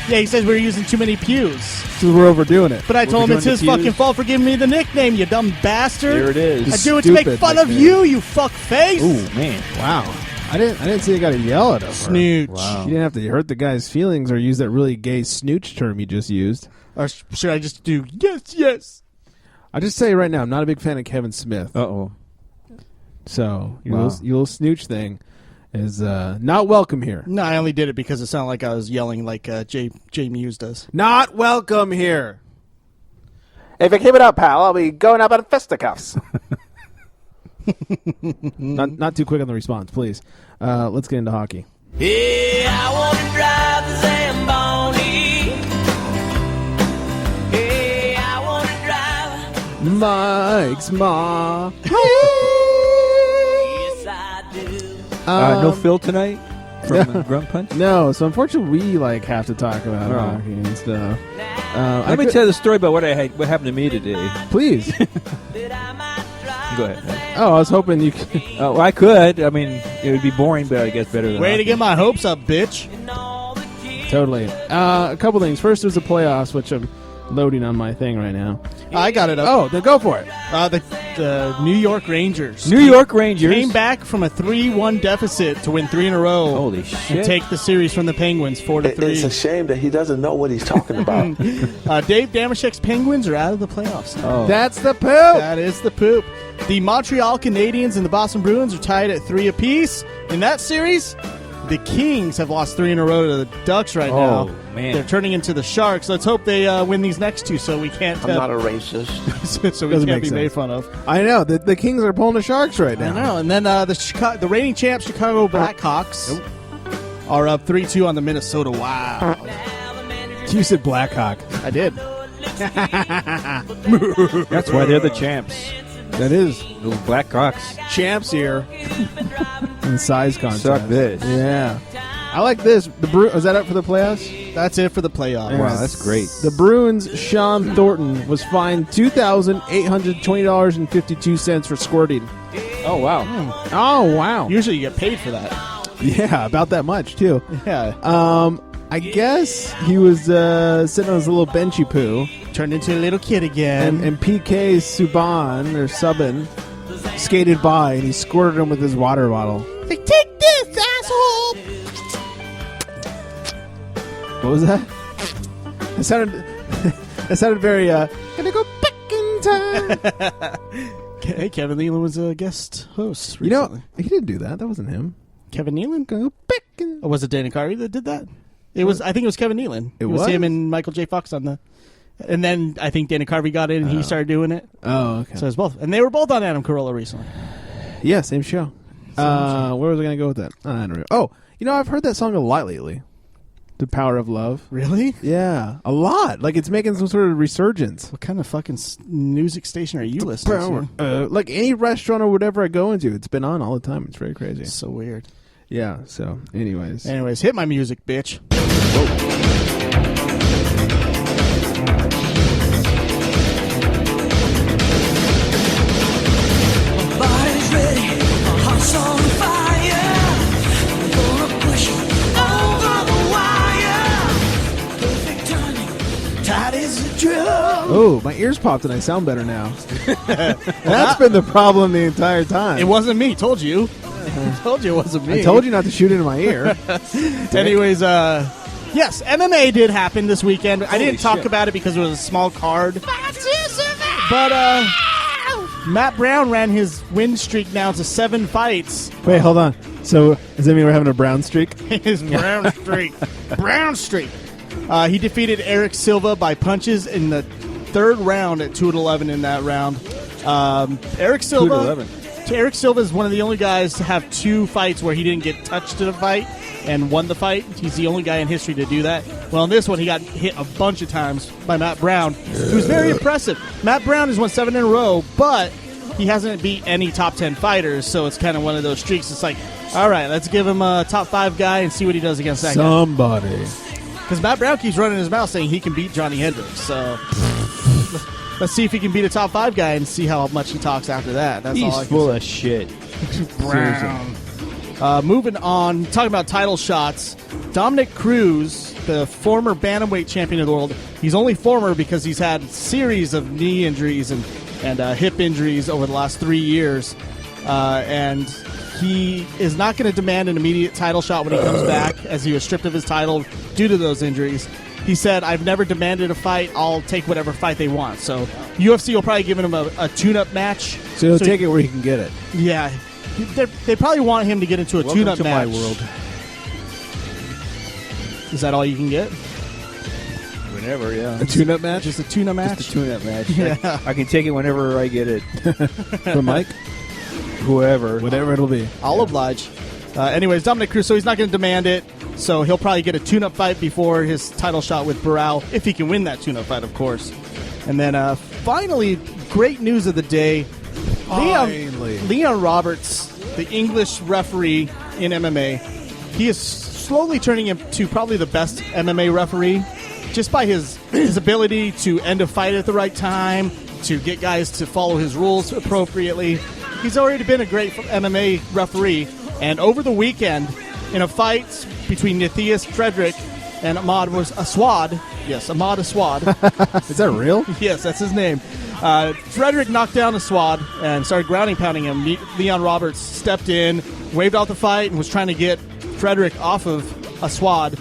C: Yeah, he says we're using too many pews.
E: So we're overdoing it.
C: But I told him it's his fucking fault for giving me the nickname, you dumb bastard.
B: Here it is.
C: I do it to make fun of you fuck face.
B: Ooh, man.
E: Wow. I didn't see you got to yell at him.
C: Snooch.
E: Wow. You didn't have to hurt the guy's feelings or use that really gay snooch term you just used.
C: Or should I just do yes?
E: I'll just tell you right now, I'm not a big fan of Kevin Smith.
B: Uh-oh.
E: So, your little snooch thing is not welcome here.
C: No, I only did it because it sounded like I was yelling like Jay Muse does.
E: Not welcome here.
A: If you keep it up, pal, I'll be going up in fisticuffs.
E: Not too quick on the response, please. Let's get into hockey.
F: Hey, I want to drive the Zamboni. Hey, I want to drive.
E: Mike's Ma.
F: Yes, I do.
B: No Phil tonight from Grunt Punch?
E: No, so unfortunately we have to talk about hockey and stuff.
B: Let me tell you the story about what happened to me today.
E: Please.
B: Go ahead.
E: Oh, I was hoping you could.
B: Oh, I could. I mean, it would be boring, but I guess better than
C: Way
B: hockey.
C: to get my hopes up, bitch.
E: Totally. A couple things. First, there's the playoffs, which I'm loading on my thing right now.
C: I got it up.
E: Oh, then go for it.
C: The New York Rangers.
B: New York Rangers
C: came back from a 3-1 deficit to win 3 in a row.
B: Holy shit.
C: And take the series from the Penguins 4-3.
J: It's a shame that he doesn't know what he's talking about.
C: Dave Damashek's Penguins are out of the playoffs.
B: Oh.
E: That's the poop.
C: That is the poop. The Montreal Canadiens and the Boston Bruins are tied at 3 apiece. In that series, the Kings have lost 3 in a row to the Ducks right now.
B: Man.
C: They're turning into the Sharks. Let's hope they win these next 2 so we can't...
G: I'm not a racist.
C: so we
E: Doesn't
C: can't
E: make
C: be made
E: sense.
C: fun of.
E: I know. The Kings are pulling the Sharks right now.
C: I know. And then the reigning champs, Chicago Blackhawks, are up 3-2 on the Minnesota Wild.
E: You said Blackhawk.
C: I did.
B: That's why they're the champs.
E: That is.
B: Those Blackhawks.
E: Champs here. In size contest.
B: Suck this.
E: Yeah. I like this. Is that up for the playoffs?
C: That's it for the playoffs.
B: Wow, that's great.
E: The Bruins' Sean Thornton was fined $2,820.52 for squirting.
B: Oh, wow.
E: Oh, wow.
C: Usually you get paid for that.
E: Yeah, about that much, too.
C: Yeah.
E: I guess he was sitting on his little benchy poo.
C: Turned into a little kid again.
E: And PK Subban skated by, and he squirted him with his water bottle.
C: Like, take this, asshole!
E: What was that? It sounded very, gonna go back in time.
C: Hey, Kevin Nealon was a guest host recently.
E: You know, he didn't do that. That wasn't him.
C: Kevin Nealon?
E: Go back in.
C: Or was it Dana Carvey that did that? It was. I think it was Kevin Nealon.
E: It
C: was
E: was
C: him and Michael J. Fox on the... And then I think Dana Carvey got in and he started doing it.
E: Oh, okay.
C: So it was both. And they were both on Adam Carolla recently.
E: Yeah, same show. Where was I going to go with that? I don't know. Oh, I've heard that song a lot lately. The Power of Love.
C: Really?
E: Yeah, a lot. Like it's making some sort of resurgence.
C: What kind of fucking music station are you listening to?
E: Like any restaurant or whatever I go into, it's been on all the time. It's very crazy.
C: It's so weird.
E: Yeah, so anyways.
C: Anyways, hit my music, bitch.
F: Body's ready, my heart's on fire. For a push over the wire. Perfect timing, tight as a drum.
E: Oh, my ears popped and I sound better now. That's been the problem the entire time.
C: It wasn't me. Told you. I told you it wasn't me.
E: I told you not to shoot into my ear.
C: Anyways, yes, MMA did happen this weekend. I didn't talk about it because it was a small card. But Matt Brown ran his win streak now to 7 fights.
E: Wait, hold on. So does that mean we're having a brown streak?
C: His brown streak. Brown streak. He defeated Eric Silva by punches in the 3rd round at 2-11 in that round. Eric Silva
B: 2-11.
C: Eric Silva is one of the only guys to have 2 fights where he didn't get touched in a fight and won the fight. He's the only guy in history to do that. Well, in this one, he got hit a bunch of times by Matt Brown, who's very impressive. Matt Brown has won 7 in a row, but he hasn't beat any top 10 fighters, so it's kind of one of those streaks. It's like, all right, let's give him a top 5 guy and see what he does against that guy.
E: Somebody.
C: Because Matt Brown keeps running his mouth saying he can beat Johnny Hendricks, so... Let's see if he can beat a top 5 guy and see how much he talks after that. That's all I
B: He's
C: can
B: full
C: say.
B: of shit.
C: Brown. Moving on, talking about title shots. Dominic Cruz, the former bantamweight champion of the world, he's only former because he's had a series of knee injuries and hip injuries over the last 3 years. And he is not going to demand an immediate title shot when he comes back, as he was stripped of his title due to those injuries. He said, I've never demanded a fight. I'll take whatever fight they want. So UFC will probably give him a tune-up match.
E: So he'll take it where he can get it.
C: Yeah. They probably want him to get into a
B: Welcome
C: tune-up
B: to
C: match.
B: my world.
C: Is that all you can get?
B: Whenever, yeah.
E: A tune-up match?
C: Just a tune-up match?
B: Just a tune-up match.
C: Yeah.
B: I can take it whenever I get it.
E: From Mike?
B: Whoever.
E: Whatever it'll be.
C: I'll oblige. Anyways, Dominic Cruz, so he's not going to demand it, so he'll probably get a tune-up fight before his title shot with Burrell, if he can win that tune-up fight, of course. And then, finally, great news of the day. Leon Roberts, the English referee in MMA, he is slowly turning into probably the best MMA referee, just by his ability to end a fight at the right time, to get guys to follow his rules appropriately. He's already been a great MMA referee, and over the weekend, in a fight between Matthias Frederick and Ahmad Aswad, yes, Ahmad Aswad.
E: Is that real?
C: Yes, that's his name. Frederick knocked down Aswad and started grounding pounding him. Leon Roberts stepped in, waved out the fight, and was trying to get Frederick off of Aswad.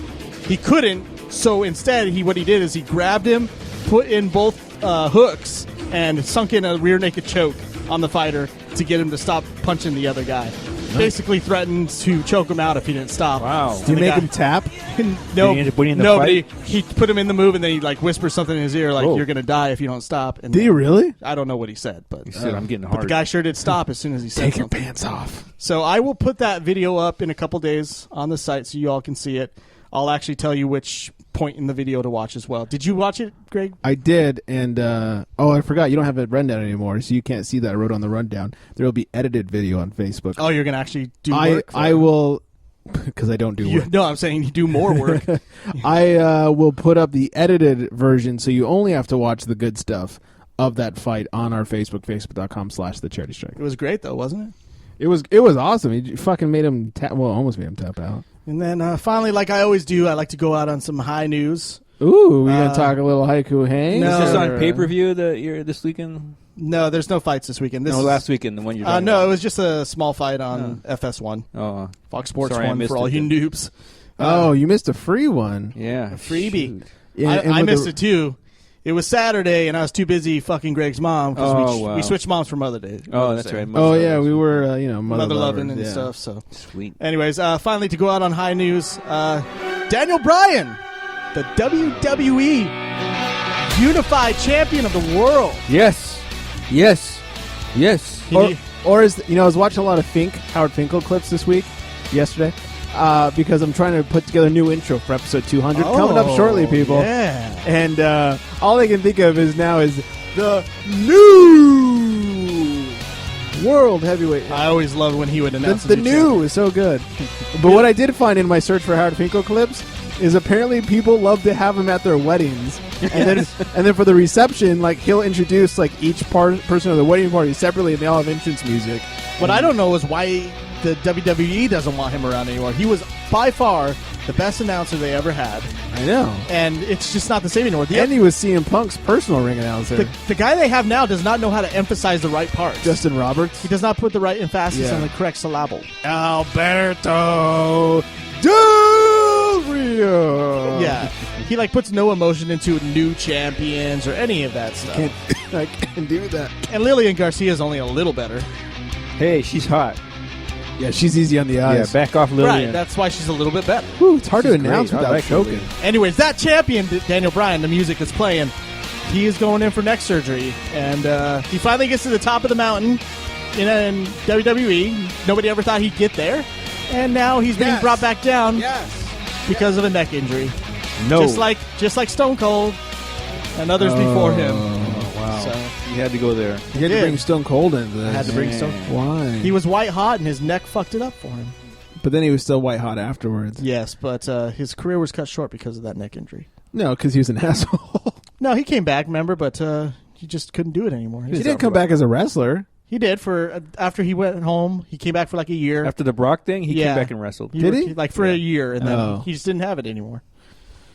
C: He couldn't, so instead, what he did is he grabbed him, put in both hooks, and sunk in a rear naked choke on the fighter to get him to stop punching the other guy. Basically threatened to choke him out if he didn't stop.
B: Wow.
E: Did you make him tap?
C: No,
B: Did he end up winning the
C: nobody.
B: fight?
C: He put him in the move, and then he whispers something in his ear, like,
B: Whoa.
C: "You're gonna die if you don't stop." And
E: Did he really?
C: I don't know what he said, but
B: He said, I'm getting
C: but
B: hard.
C: the guy sure did stop as soon as he said
E: Take your
C: something.
E: pants off.
C: So I will put that video up in a couple days on the site so you all can see it. I'll actually tell you which point in the video to watch as well. Did you watch it, Greg?
E: I did, and I forgot. You don't have a rundown anymore, so you can't see that I wrote on the rundown. There will be edited video on Facebook.
C: Oh, you're gonna actually do work?
E: I will, because I don't do work.
C: No, I'm saying you do more work.
E: I will put up the edited version, so you only have to watch the good stuff of that fight on our Facebook, facebook.com/The Charity Strike.
C: It was great, though, wasn't it?
E: It was awesome. He fucking made him almost made him tap out.
C: And then finally, like I always do, I like to go out on some high news.
E: Ooh, we gonna talk a little haiku hang?
C: No.
B: Is this on pay-per-view this weekend?
C: No, there's no fights this weekend. This
B: No,
C: is,
B: last weekend, the one you're talking
C: No,
B: about.
C: it was just a small fight on FS1.
B: Oh,
C: Fox Sports
B: sorry, I
C: 1
B: missed
C: for all
B: it
C: you
B: then.
C: noobs.
E: Oh, you missed a free one.
B: Yeah.
C: A freebie.
B: Shoot.
E: Yeah, and
C: I
E: with
C: missed
E: the-
C: it too. It was Saturday, and I was too busy fucking Greg's mom because
B: Oh, wow.
C: we switched moms for Mother's Day.
B: Oh, that's right.
E: Oh yeah, we were
C: Mother loving
E: lovers,
C: and
E: yeah.
C: stuff. So,
B: Sweet.
C: anyways, finally to go out on high news, Daniel Bryan, the WWE Unified Champion of the World.
B: Yes.
E: Or as I was watching a lot of Howard Finkel clips this week, yesterday, because I'm trying to put together a new intro for episode 200 coming up shortly, people.
C: Yeah.
E: And all I can think of is the new World Heavyweight.
C: I always love when he would announce
E: The
C: a
E: new is so good. But what I did find in my search for Howard Finkel clips is apparently people love to have him at their weddings, and then for the reception, like he'll introduce like each person of the wedding party separately, and they all have entrance music.
C: What I don't know is why the WWE doesn't want him around anymore. He was by far the best announcer they ever had.
E: I know.
C: And it's just not the same anymore.
E: And he was CM Punk's personal ring announcer.
C: The guy they have now does not know how to emphasize the right parts.
E: Justin Roberts.
C: He does not put the right emphasis
E: Yeah.
C: on the correct syllable.
E: Alberto Del Rio.
C: Yeah. He puts no emotion into new champions or any of that stuff.
E: I can't do that.
C: And Lillian Garcia is only a little better.
B: Hey, she's hot.
E: Yeah, she's easy on the eyes.
B: Yeah, back off, Lillian.
C: Right, that's why she's a little bit better.
E: Whew, it's hard to
B: She's
E: announce
B: great. I
E: without
B: like
E: choking.
B: Lillian.
C: Anyways, that champion, Daniel Bryan, the music that's playing, he is going in for neck surgery. And he finally gets to the top of the mountain in WWE. Nobody ever thought he'd get there. And now he's being brought back down because of a neck injury.
B: No.
C: Just like Stone Cold and others before him.
B: Wow.
C: So
B: You had to go there.
E: You had to bring Stone Cold into this.
C: I had to bring Stone.
E: Why?
C: He was white hot and his neck fucked it up for him.
E: But then he was still white hot afterwards.
C: Yes, but his career was cut short because of that neck injury.
E: No, because he was an asshole.
C: No, he came back, remember, but he just couldn't do it anymore.
E: He didn't come back as a wrestler.
C: He did after he went home. He came back for a year.
B: After the Brock thing, he came back and wrestled.
E: Did he?
C: For a year, and then
E: Oh.
C: he just didn't have it anymore.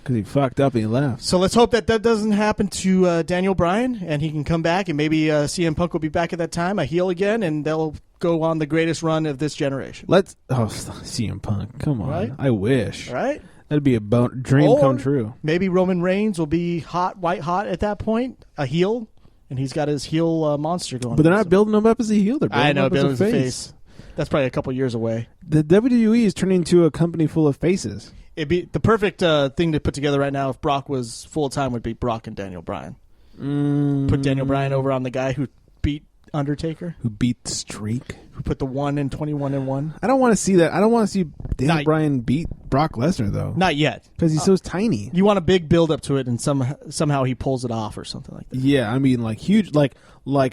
E: Because he fucked up and he left.
C: So let's hope that doesn't happen to Daniel Bryan, and he can come back, and maybe CM Punk will be back at that time, a heel again, and they'll go on the greatest run of this generation.
E: CM Punk, come on.
C: Right?
E: I wish.
C: Right?
E: That'd be a dream
C: Or
E: come true.
C: Maybe Roman Reigns will be white hot at that point, a heel, and he's got his heel monster going.
E: But they're not building him up as a heel. They're building
C: I know,
E: him up
C: building
E: as a face.
C: That's probably a couple years away.
E: The WWE is turning into a company full of faces.
C: It'd be the perfect thing to put together right now if Brock was full time would be Brock and Daniel Bryan. Put Daniel Bryan over on the guy who beat Undertaker.
E: Who beat the streak.
C: Who put the 1 and 21-1.
E: I don't want to see that. I don't want to see Daniel Bryan beat Brock Lesnar, though.
C: Not yet.
E: Because he's so tiny.
C: You want a big build up to it, and somehow he pulls it off or something like that.
E: Yeah, I mean, like huge, like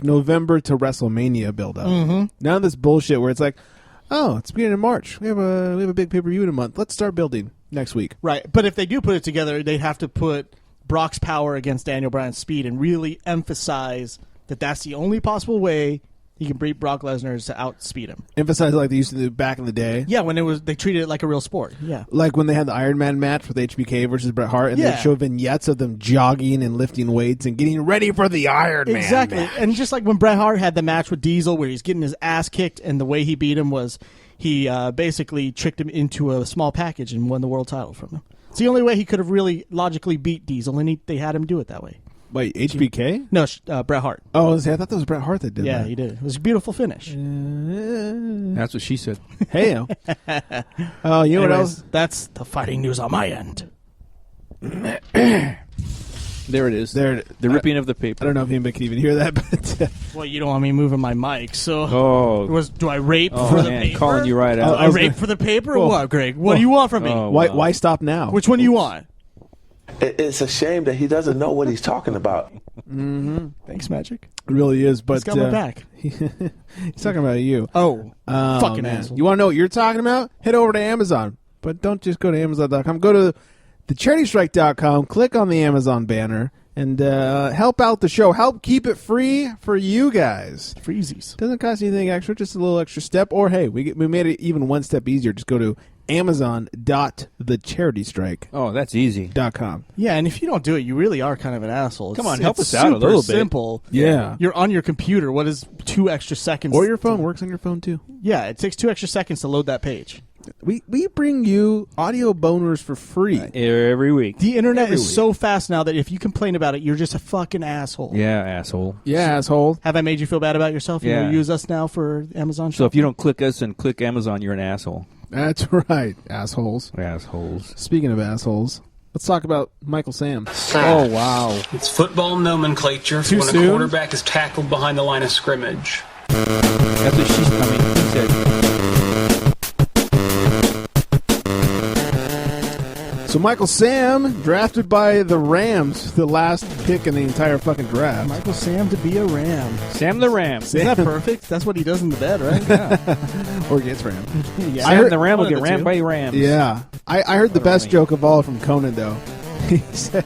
E: November to WrestleMania build up.
C: Mhm.
E: None of this bullshit where it's like, oh, it's beginning of March. We have a big pay-per-view in a month. Let's start building next week.
C: Right, but if they do put it together, they'd have to put Brock's power against Daniel Bryan's speed and really emphasize that that's the only possible way he can beat Brock Lesnar is to outspeed him.
E: Emphasize it like they used to do back in the day.
C: Yeah, when they treated it like a real sport. Yeah,
E: Like when they had the Iron Man match with HBK versus Bret Hart, and they'd show vignettes of them jogging and lifting weights and getting ready for the Iron Man
C: exactly.
E: match.
C: And just like when Bret Hart had the match with Diesel where he's getting his ass kicked, and the way he beat him was he basically tricked him into a small package and won the world title from him. It's the only way he could have really logically beat Diesel, and they had him do it that way.
E: Wait, HBK?
C: No, Bret Hart.
E: Oh, I thought that was Bret Hart that did that.
C: Yeah, he did. It was a beautiful finish.
B: That's what she said.
E: Hey, oh, you know what else?
C: That's the fighting news on my end.
B: There it is.
E: The
B: ripping of the paper.
E: I don't know if anybody can even hear that, but
C: Well, you don't want me moving my mic, so
B: Oh.
C: do I rape
B: Oh,
C: for the
B: man,
C: paper?
B: calling you right out.
C: I rape for the paper or what, Greg? What do you want from me?
B: Oh,
E: why stop now?
C: Which one do you want?
J: It's a shame that he doesn't know what he's talking about.
E: Mm-hmm.
C: Thanks, Magic.
E: It really is, but
C: He's got my back.
E: He's talking about you.
C: Oh, fucking
E: man.
C: asshole.
E: You want to know what you're talking about? Head over to Amazon. But don't just go to Amazon.com. Go to thecharitystrike.com, click on the Amazon banner, and help out the show. Help keep it free for you guys.
C: Freezies.
E: Doesn't cost you anything extra, just a little extra step. Or, hey, we made it even one step easier. Just go to Amazon.thecharitystrike.com.
B: Oh, that's easy.
C: Yeah, and if you don't do it, you really are kind of an asshole.
B: Come on,
C: It's
B: help us out a little bit.
C: super simple.
E: Yeah.
C: You're on your computer. What is 2 extra seconds?
E: Or your phone. Works on your phone, too.
C: Yeah, it takes 2 extra seconds to load that page.
E: We bring you audio boners for free.
B: Every week.
C: The internet
E: Every
C: is
E: week.
C: so fast now that if you complain about it, you're just a fucking asshole.
B: Yeah, asshole.
E: Yeah, asshole.
C: Have I made you feel bad about yourself? You
B: Yeah.
C: use us now for Amazon
B: So if
C: shopping?
B: you don't click us and click Amazon, you're an asshole.
E: That's right, assholes.
B: Assholes.
E: Speaking of assholes, let's talk about Michael Sam.
B: Oh, wow.
P: It's football nomenclature
E: Too
P: when
E: soon?
P: a quarterback is tackled behind the line of scrimmage.
B: That's what he said.
E: So Michael Sam, drafted by the Rams, the last pick in the entire fucking draft.
C: Michael Sam to be a Ram.
B: Sam the Ram.
C: Isn't that perfect? That's what he does in the bed, right? Yeah.
E: Or gets rammed.
C: Yeah.
B: Sam the Ram will
C: One of
B: get
C: the
B: rammed
C: two.
B: by Rams.
E: Yeah. I heard the best joke of all from Conan, though. He said,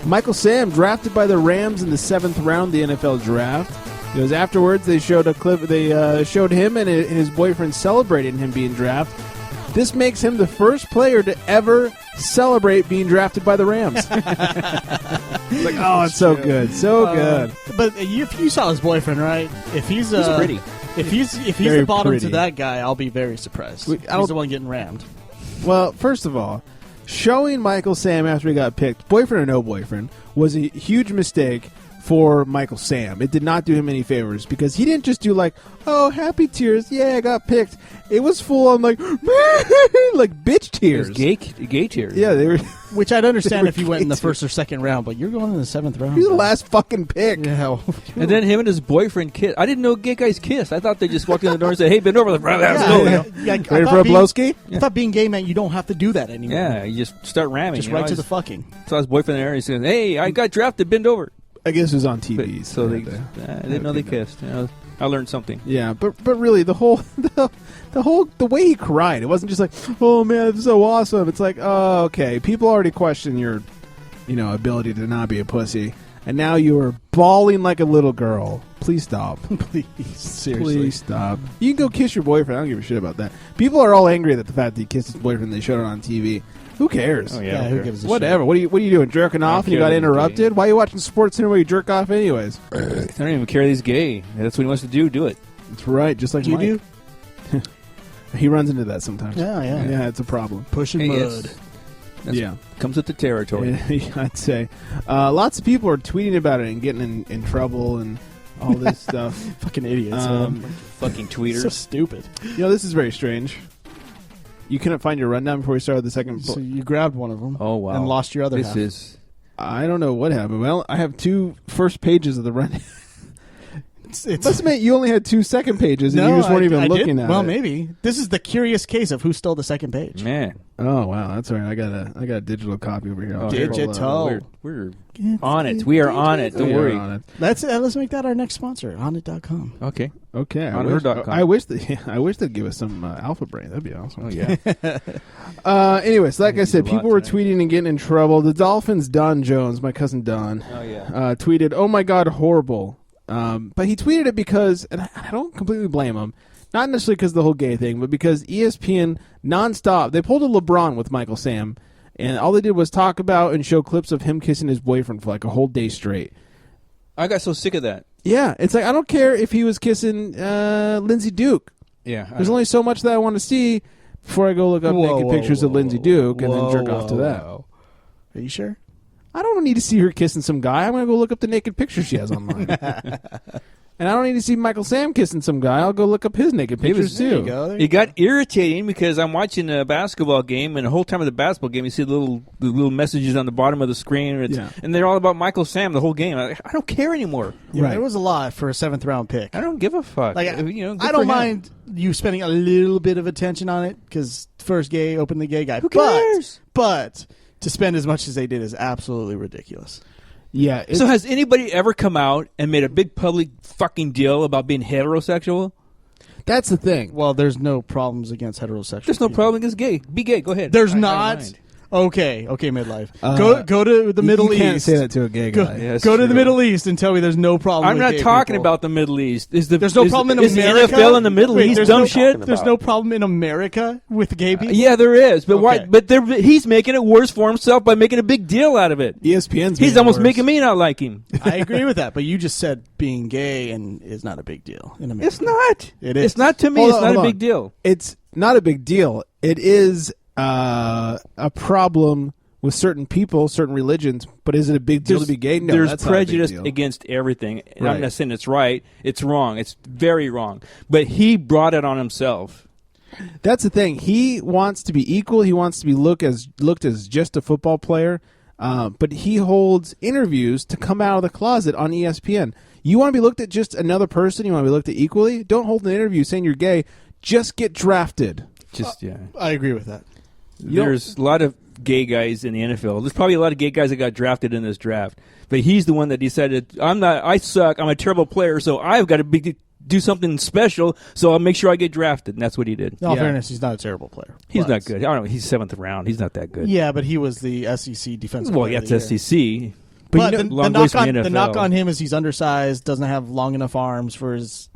E: Michael Sam, drafted by the Rams in the 7th round of the NFL draft. He goes, afterwards, they showed a clip. They showed him and his boyfriend celebrating him being drafted. This makes him the first player to ever celebrate being drafted by the Rams. Like, oh, it's so good, so good.
C: But if you saw his boyfriend, right? If he's
B: pretty.
C: If he's
E: Very
C: the bottom
E: pretty.
C: to that guy, I'll be very surprised.
E: I
C: He's
E: don't-
C: the one getting rammed.
E: Well, first of all, showing Michael Sam after he got picked, boyfriend or no boyfriend, was a huge mistake for Michael Sam. It did not do him any favors because he didn't just do like, oh, happy tears, yeah, I got picked. It was full on like, like bitch tears.
B: Gay tears.
E: Yeah, they were.
C: Which I'd understand
E: They were
C: if you went in the
E: gay
C: first or second round, but you're going in the 7th round.
E: He was the last fucking pick.
C: Yeah.
B: And then him and his boyfriend kissed. I didn't know gay guys kissed. I thought they just walked in the door and said, hey, bend over. Let's go.
C: Yeah,
E: Ready for a blowski?
C: I thought being gay meant you don't have to do that anymore.
B: Yeah, you just start ramming.
C: Just
B: you
C: right
B: know?
C: to the fucking.
B: So his boyfriend there, he said, hey, I got drafted, bend over.
E: I guess it was on TV.
B: But, so they didn't know they kissed. You know, I learned something.
E: Yeah, but really, the way he cried, it wasn't just like, oh man, it's so awesome. It's like, oh, okay, people already question your, ability to not be a pussy, and now you are bawling like a little girl. Please stop.
C: Please, seriously.
E: Please stop. You can go kiss your boyfriend. I don't give a shit about that. People are all angry at the fact that he kissed his boyfriend. They showed it on TV. Who cares?
B: Oh, yeah,
C: who gives a
E: Whatever.
C: shit?
E: What are you doing? Jerking off and you got
B: care that he's
E: interrupted? Why are you watching Sports Center where you jerk off anyways?
B: I don't even care that he's gay. That's what he wants to do. Do it.
E: That's right. Just like
C: Do you
E: Mike.
C: do?
E: He runs into that sometimes.
C: Yeah.
E: Yeah, it's a problem.
C: Pushing
B: Hey,
C: mud.
B: yes. That's-
E: Yeah.
B: Comes with the territory.
E: I'd say. Lots of people are tweeting about it and getting in trouble and all this stuff.
C: Fucking idiots.
B: Fucking tweeters.
C: So stupid.
E: This is very strange. You couldn't find your rundown before you started the second.
C: So you grabbed one of them.
B: Oh, wow.
C: And lost your other half.
E: I don't know what happened. Well, I have 2 first pages of the rundown. It must mean you only had 2 second pages and you just weren't even looking at it.
C: Well, maybe. This is the curious case of who stole the second page.
B: Man.
E: Oh, wow. That's all right. I got a digital copy over here.
C: Digital.
B: We're on it. We are on it. Don't worry.
C: Let's make that our next sponsor, onit.com.
B: Okay.
E: OnHer.com. I wish they'd give us some Alpha Brain. That'd be awesome.
B: Oh, yeah.
E: Anyways, like I said, people were tweeting and getting in trouble. The Dolphins' Don Jones, my cousin Don, tweeted, "Oh my God, horrible." But he tweeted it because, and I don't completely blame him, not necessarily because of the whole gay thing, but because ESPN nonstop, they pulled a LeBron with Michael Sam, and all they did was talk about and show clips of him kissing his boyfriend for like a whole day straight.
B: I got so sick of that.
E: Yeah, it's like, I don't care if he was kissing Lindsey Duke.
B: Yeah.
E: There's only so much that I want to see before I go look up naked pictures of Lindsey Duke and then jerk off to that.
C: Are you sure?
E: I don't need to see her kissing some guy. I'm going to go look up the naked pictures she has online. And I don't need to see Michael Sam kissing some guy. I'll go look up his naked pictures, too.
B: It got irritating because I'm watching a basketball game, and the whole time of the basketball game, you see the little messages on the bottom of the screen, and they're all about Michael Sam the whole game. I don't care anymore.
C: Yeah, it was a lot for a 7th-round pick.
B: I don't give a fuck.
C: Like, I don't mind you spending a little bit of attention on it because first gay, openly gay guy.
B: Who cares?
C: But to spend as much as they did is absolutely ridiculous.
E: Yeah.
B: So has anybody ever come out and made a big public fucking deal about being heterosexual?
E: That's the thing.
C: Well, there's no problems against heterosexual.
B: There's no problem against gay. Be gay. Go ahead.
C: There's not. Okay, midlife. Go to the Middle East.
E: You can't say that to a gay guy.
C: Go to the Middle East and tell me there's no problem.
B: I'm
C: with
B: not
C: gay
B: talking
C: people.
B: about the Middle East.
C: There's no problem in
B: is
C: America.
B: The NFL in the Middle East dumb shit?
C: There's no problem in America with gay people.
B: Yeah, there is. But why? But he's making it worse for himself by making a big deal out of it.
E: He's
B: almost making me not like him.
C: I agree with that, but you just said being gay and is not a big deal in America.
B: It's not.
C: It is.
B: It's not to me. It's not a big deal.
E: It's not a big deal. It is a problem with certain people, certain religions, but is it a big deal to be gay? No,
B: there's
E: that's
B: prejudice
E: not a big deal.
B: against everything. And
E: Right.
B: I'm not saying it's right. It's wrong. It's very wrong. But he brought it on himself.
E: That's the thing. He wants to be equal. He wants to be looked as just a football player. But he holds interviews to come out of the closet on ESPN. You want to be looked at just another person? You want to be looked at equally? Don't hold an interview saying you're gay. Just get drafted.
C: I agree with that.
B: There's a lot of gay guys in the NFL. There's probably a lot of gay guys that got drafted in this draft. But he's the one that decided, I suck, I'm a terrible player, so I've got to do something special, so I'll make sure I get drafted. And that's what he did.
C: In all fairness, he's not a terrible player.
B: He's not good. I don't know. He's 7th round. He's not that good.
C: Yeah, but he was the SEC defensive player.
B: Well, that's SEC.
C: But
B: the
C: the knock on him is he's undersized, doesn't have long enough arms for his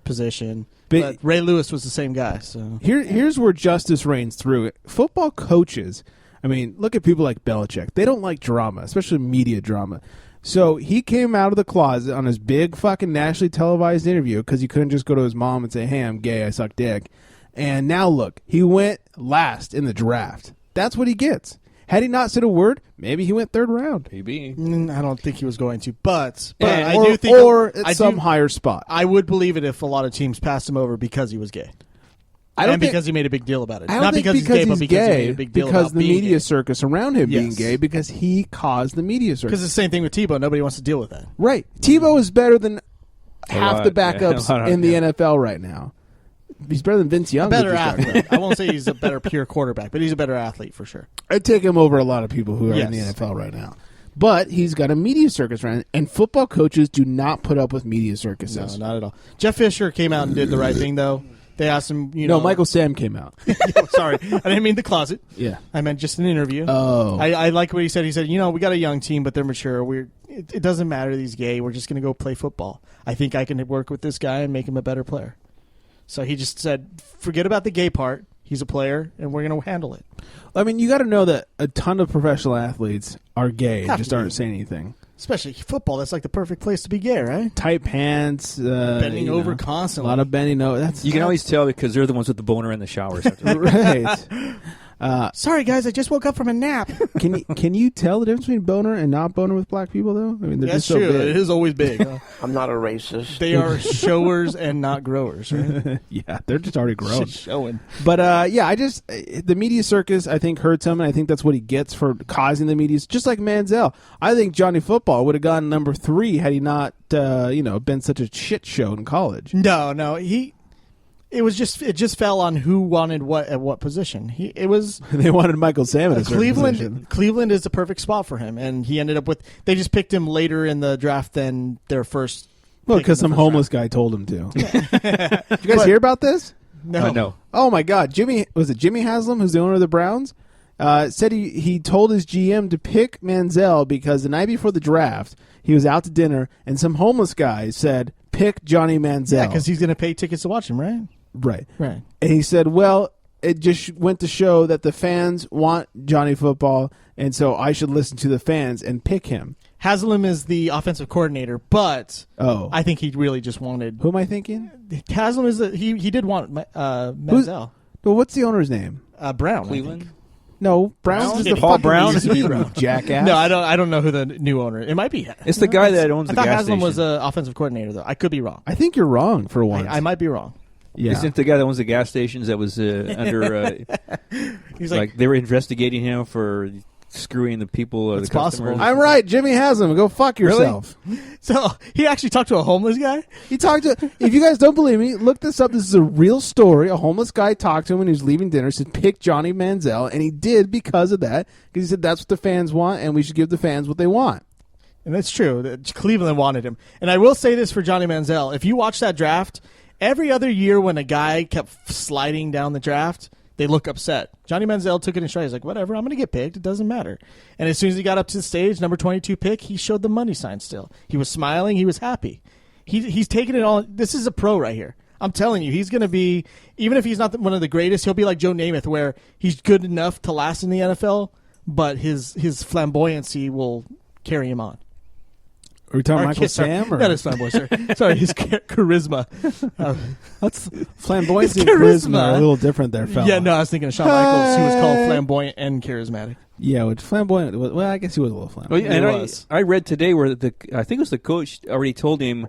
C: position. But Ray Lewis was the same guy. So
E: here's where justice reigns through it. Football coaches, I mean, look at people like Belichick. They don't like drama, especially media drama. So he came out of the closet on his big fucking nationally televised interview because he couldn't just go to his mom and say, "Hey, I'm gay, I suck dick." And now look, he went last in the draft. That's what he gets. Had he not said a word, maybe he went 3rd round.
B: Maybe.
C: I don't think he was going to, but I
E: or,
C: do think,
E: or at some higher spot.
C: I would believe it if a lot of teams passed him over because he was gay. Because he made a big deal about it.
E: I don't
C: Not
E: think
C: because he's gay, but because
E: gay,
C: he made a big deal
E: because
C: about
E: the
C: being
E: media
C: gay.
E: circus around him being
C: Yes.
E: gay, because he caused the media circus.
C: Because it's the same thing with Tebow. Nobody wants to deal with that.
E: Right. Tebow is better than half
B: lot,
E: the backups
B: yeah.
E: in the NFL right now. He's better than Vince Young.
C: A better
E: who just got
C: athlete.
E: cut.
C: I won't say he's a better pure quarterback, but he's a better athlete for sure.
E: I'd take him over a lot of people who are in the
C: Yes.
E: NFL right now. But he's got a media circus around, and football coaches do not put up with media circuses.
C: No, not at all. Jeff Fisher came out and did the right thing, though. They asked him,
E: No, Michael Sam came out.
C: Sorry, I didn't mean the closet.
E: Yeah.
C: I meant just an interview.
E: Oh.
C: I like what he said. He said, we got a young team, but they're mature. It doesn't matter that he's gay. We're just going to go play football. I think I can work with this guy and make him a better player. So he just said, forget about the gay part. He's a player, and we're going to handle it.
E: I mean, you got to know that a ton of professional athletes are gay and
C: Have
E: just
C: to be.
E: aren't saying anything.
C: Especially football. That's like the perfect place to be gay, right?
E: Tight pants.
C: Bending over
E: A
C: constantly.
E: lot of bending over. That's
B: You can always tell because they're the ones with the boner in the showers.
E: right.
C: Sorry, guys, I just woke up from a nap.
E: Can you tell the difference between boner and not boner with black people, though? I mean, they're
C: That's
E: just so
C: true.
E: big.
C: It is always big. Huh?
G: I'm not a racist.
C: They are showers and not growers, right?
E: Yeah, they're just already grown.
C: Showing.
E: But the media circus, I think, hurts him, and I think that's what he gets for causing the media. Just like Manziel, I think Johnny Football would have gotten number 3 had he not, been such a shit show in college.
C: No, it just fell on who wanted what at what position.
E: They wanted Michael Sam at a certain position.
C: Cleveland is the perfect spot for him, and he ended up with. They just picked him later in the draft than their first.
E: Well, because some homeless guy told him to. Did you guys hear about this?
C: No.
B: No.
E: Oh my God, Jimmy Haslam, who's the owner of the Browns, said he told his GM to pick Manziel because the night before the draft he was out to dinner and some homeless guy said pick Johnny Manziel.
C: Yeah, because he's going to pay tickets to watch him, right?
E: Right.
C: Right.
E: And he said, well, it just went to show that the fans want Johnny Football, and so I should listen to the fans and pick him.
C: Haslam is the offensive coordinator, but
E: Oh.
C: I think he really just wanted.
E: Who am I thinking?
C: Haslam is he did want Manziel.
E: Well, what's the owner's name?
C: Brown.
B: Cleveland?
E: No, Brown is the
B: Paul
E: fucking
B: Brown?
E: you jackass.
C: No, I don't know who the new owner. It might be.
B: It's the guy that owns
C: I
B: the
C: thought
B: gas
C: Haslam was
B: station.
C: an offensive coordinator, though. I could be wrong.
E: I think you're wrong for once.
C: I might be wrong.
E: Yeah.
B: Isn't the guy that owns the gas stations that was under?
C: He's
B: like they were investigating him for screwing the people.
C: It's
B: the customers.
C: possible.
E: I'm right. Jimmy Haslam. Go fuck yourself.
C: So he actually talked to a homeless guy?
E: He talked to. If you guys don't believe me, look this up. This is a real story. A homeless guy talked to him when he was leaving dinner. Said pick Johnny Manziel, and he did because of that. Because he said that's what the fans want, and we should give the fans what they want.
C: And that's true. Cleveland wanted him. And I will say this for Johnny Manziel. If you watch that draft, every other year when a guy kept sliding down the draft, they look upset. Johnny Manziel took it in stride. He's like, whatever, I'm going to get picked. It doesn't matter. And as soon as he got up to the stage, number 22 pick, he showed the money sign still. He was smiling. He was happy. He's taking it all. This is a pro right here. I'm telling you, he's going to be, even if he's not one of the greatest, he'll be like Joe Namath, where he's good enough to last in the NFL, but his flamboyancy will carry him on.
E: Are we talking Michael Sam? Or?
C: Not his flamboyancy. Sorry, his charisma.
E: That's flamboyancy
C: His
E: and charisma
C: charisma.
E: are a little different there, fella.
C: Yeah, no, I was thinking of Shawn Michaels, who was called flamboyant and charismatic.
E: Yeah, which flamboyant. Well, I guess he was a little flamboyant.
B: Well, yeah, and
C: He was.
B: I read today where I think it was the coach already told him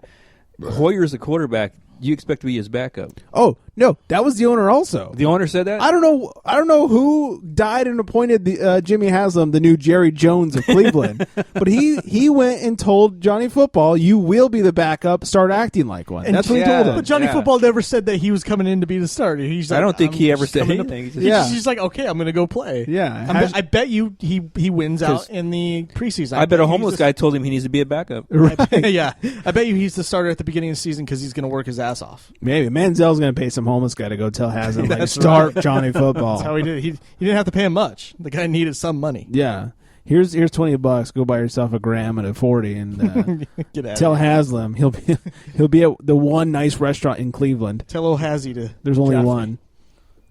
B: Hoyer's the quarterback. You expect to be his backup.
E: Oh no, that was the owner also.
B: The owner said that.
E: I don't know who died and appointed the Jimmy Haslam the new Jerry Jones of Cleveland, but he went and told Johnny Football, "You will be the backup. Start acting like one."
C: And
E: That's what he told him.
C: But Johnny Football never said that he was coming in to be the starter. He's like,
B: I don't think
C: I'm
B: he ever
C: just
B: said
C: coming
B: anything.
C: He's like, okay, I'm going to go play.
E: Yeah.
C: I bet you he wins out in the preseason.
B: I bet a
C: he's
B: homeless guy told him he needs to be a backup.
C: Yeah, I bet you he's the starter at the beginning of the season because he's going to work his ass off.
E: Maybe Manziel's going to pay some homeless guy to go tell Haslam like
C: That's
E: start
C: right.
E: Johnny Football.
C: That's how he did it. He didn't have to pay him much. The guy needed some money.
E: Yeah. Here's $20. Go buy yourself a gram at a 40 and
C: Get out
E: tell
C: of here.
E: Haslam he'll be at the one nice restaurant in Cleveland.
C: Tell old Hazzy to.
E: There's only
C: draft
E: one.
C: me.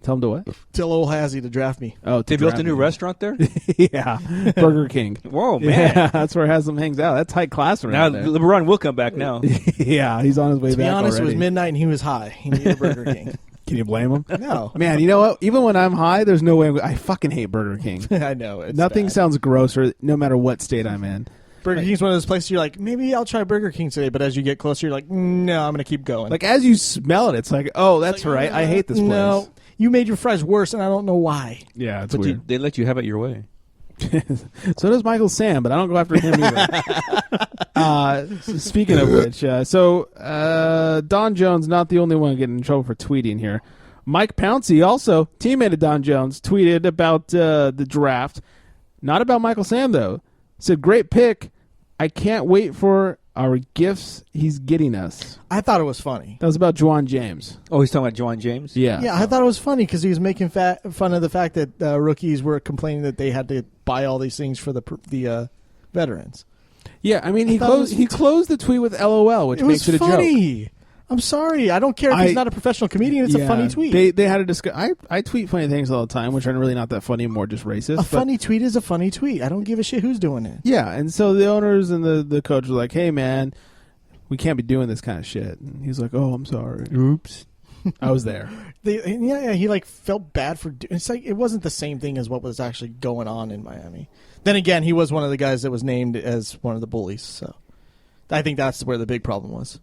E: Tell him to what?
C: Tell old Hazzy to draft me.
E: Oh,
B: They built a new restaurant there?
E: Yeah, Burger King.
B: Whoa, man.
E: Yeah, that's where Haslam hangs out. That's high class
B: Now
E: around there.
B: LeBron will come back now.
E: Yeah, he's on his way
C: To be
E: back
C: honest,
E: already.
C: it was midnight and he was high. He needed a Burger King.
E: Can you blame him?
C: No.
E: Man, you know what? Even when I'm high, there's no way I fucking hate Burger King.
C: I know. It's
E: Nothing
C: bad.
E: sounds grosser no matter what state I'm in.
C: Burger King's one of those places you're like, maybe I'll try Burger King today, but as you get closer, you're like, no, I'm going to keep going.
E: Like, as you smell it, it's like, oh, that's right. I hate this place.
C: No, you made your fries worse, and I don't know why.
E: Yeah, it's
B: But
E: weird.
B: they let you have it your way.
E: So does Michael Sam, but I don't go after him either. Speaking of which, Don Jones not the only one getting in trouble for tweeting here. Mike Pouncey, also teammate of Don Jones, tweeted about the draft. Not about Michael Sam, though. Said, great pick. I can't wait for our gifts he's getting us.
C: I thought it was funny.
E: That was about Juwan James.
B: Oh, he's talking about Juwan James?
E: Yeah.
C: Yeah, I thought it was funny because he was making fun of the fact that rookies were complaining that they had to buy all these things for the veterans.
E: Yeah, I mean,
C: I thought
E: he closed the tweet with LOL, which makes it a
C: funny.
E: joke.
C: I'm sorry. I don't care if he's not a professional comedian. It's a funny tweet.
E: They had a discussion. I tweet funny things all the time, which are really not that funny, more just racist.
C: A funny tweet is a funny tweet. I don't give a shit who's doing it.
E: Yeah, and so the owners and the coach were like, hey, man, we can't be doing this kind of shit. And he's like, oh, I'm sorry.
B: Oops.
E: I was there.
C: He like felt bad for. It's like it wasn't the same thing as what was actually going on in Miami. Then again, he was one of the guys that was named as one of the bullies. So I think that's where the big problem was.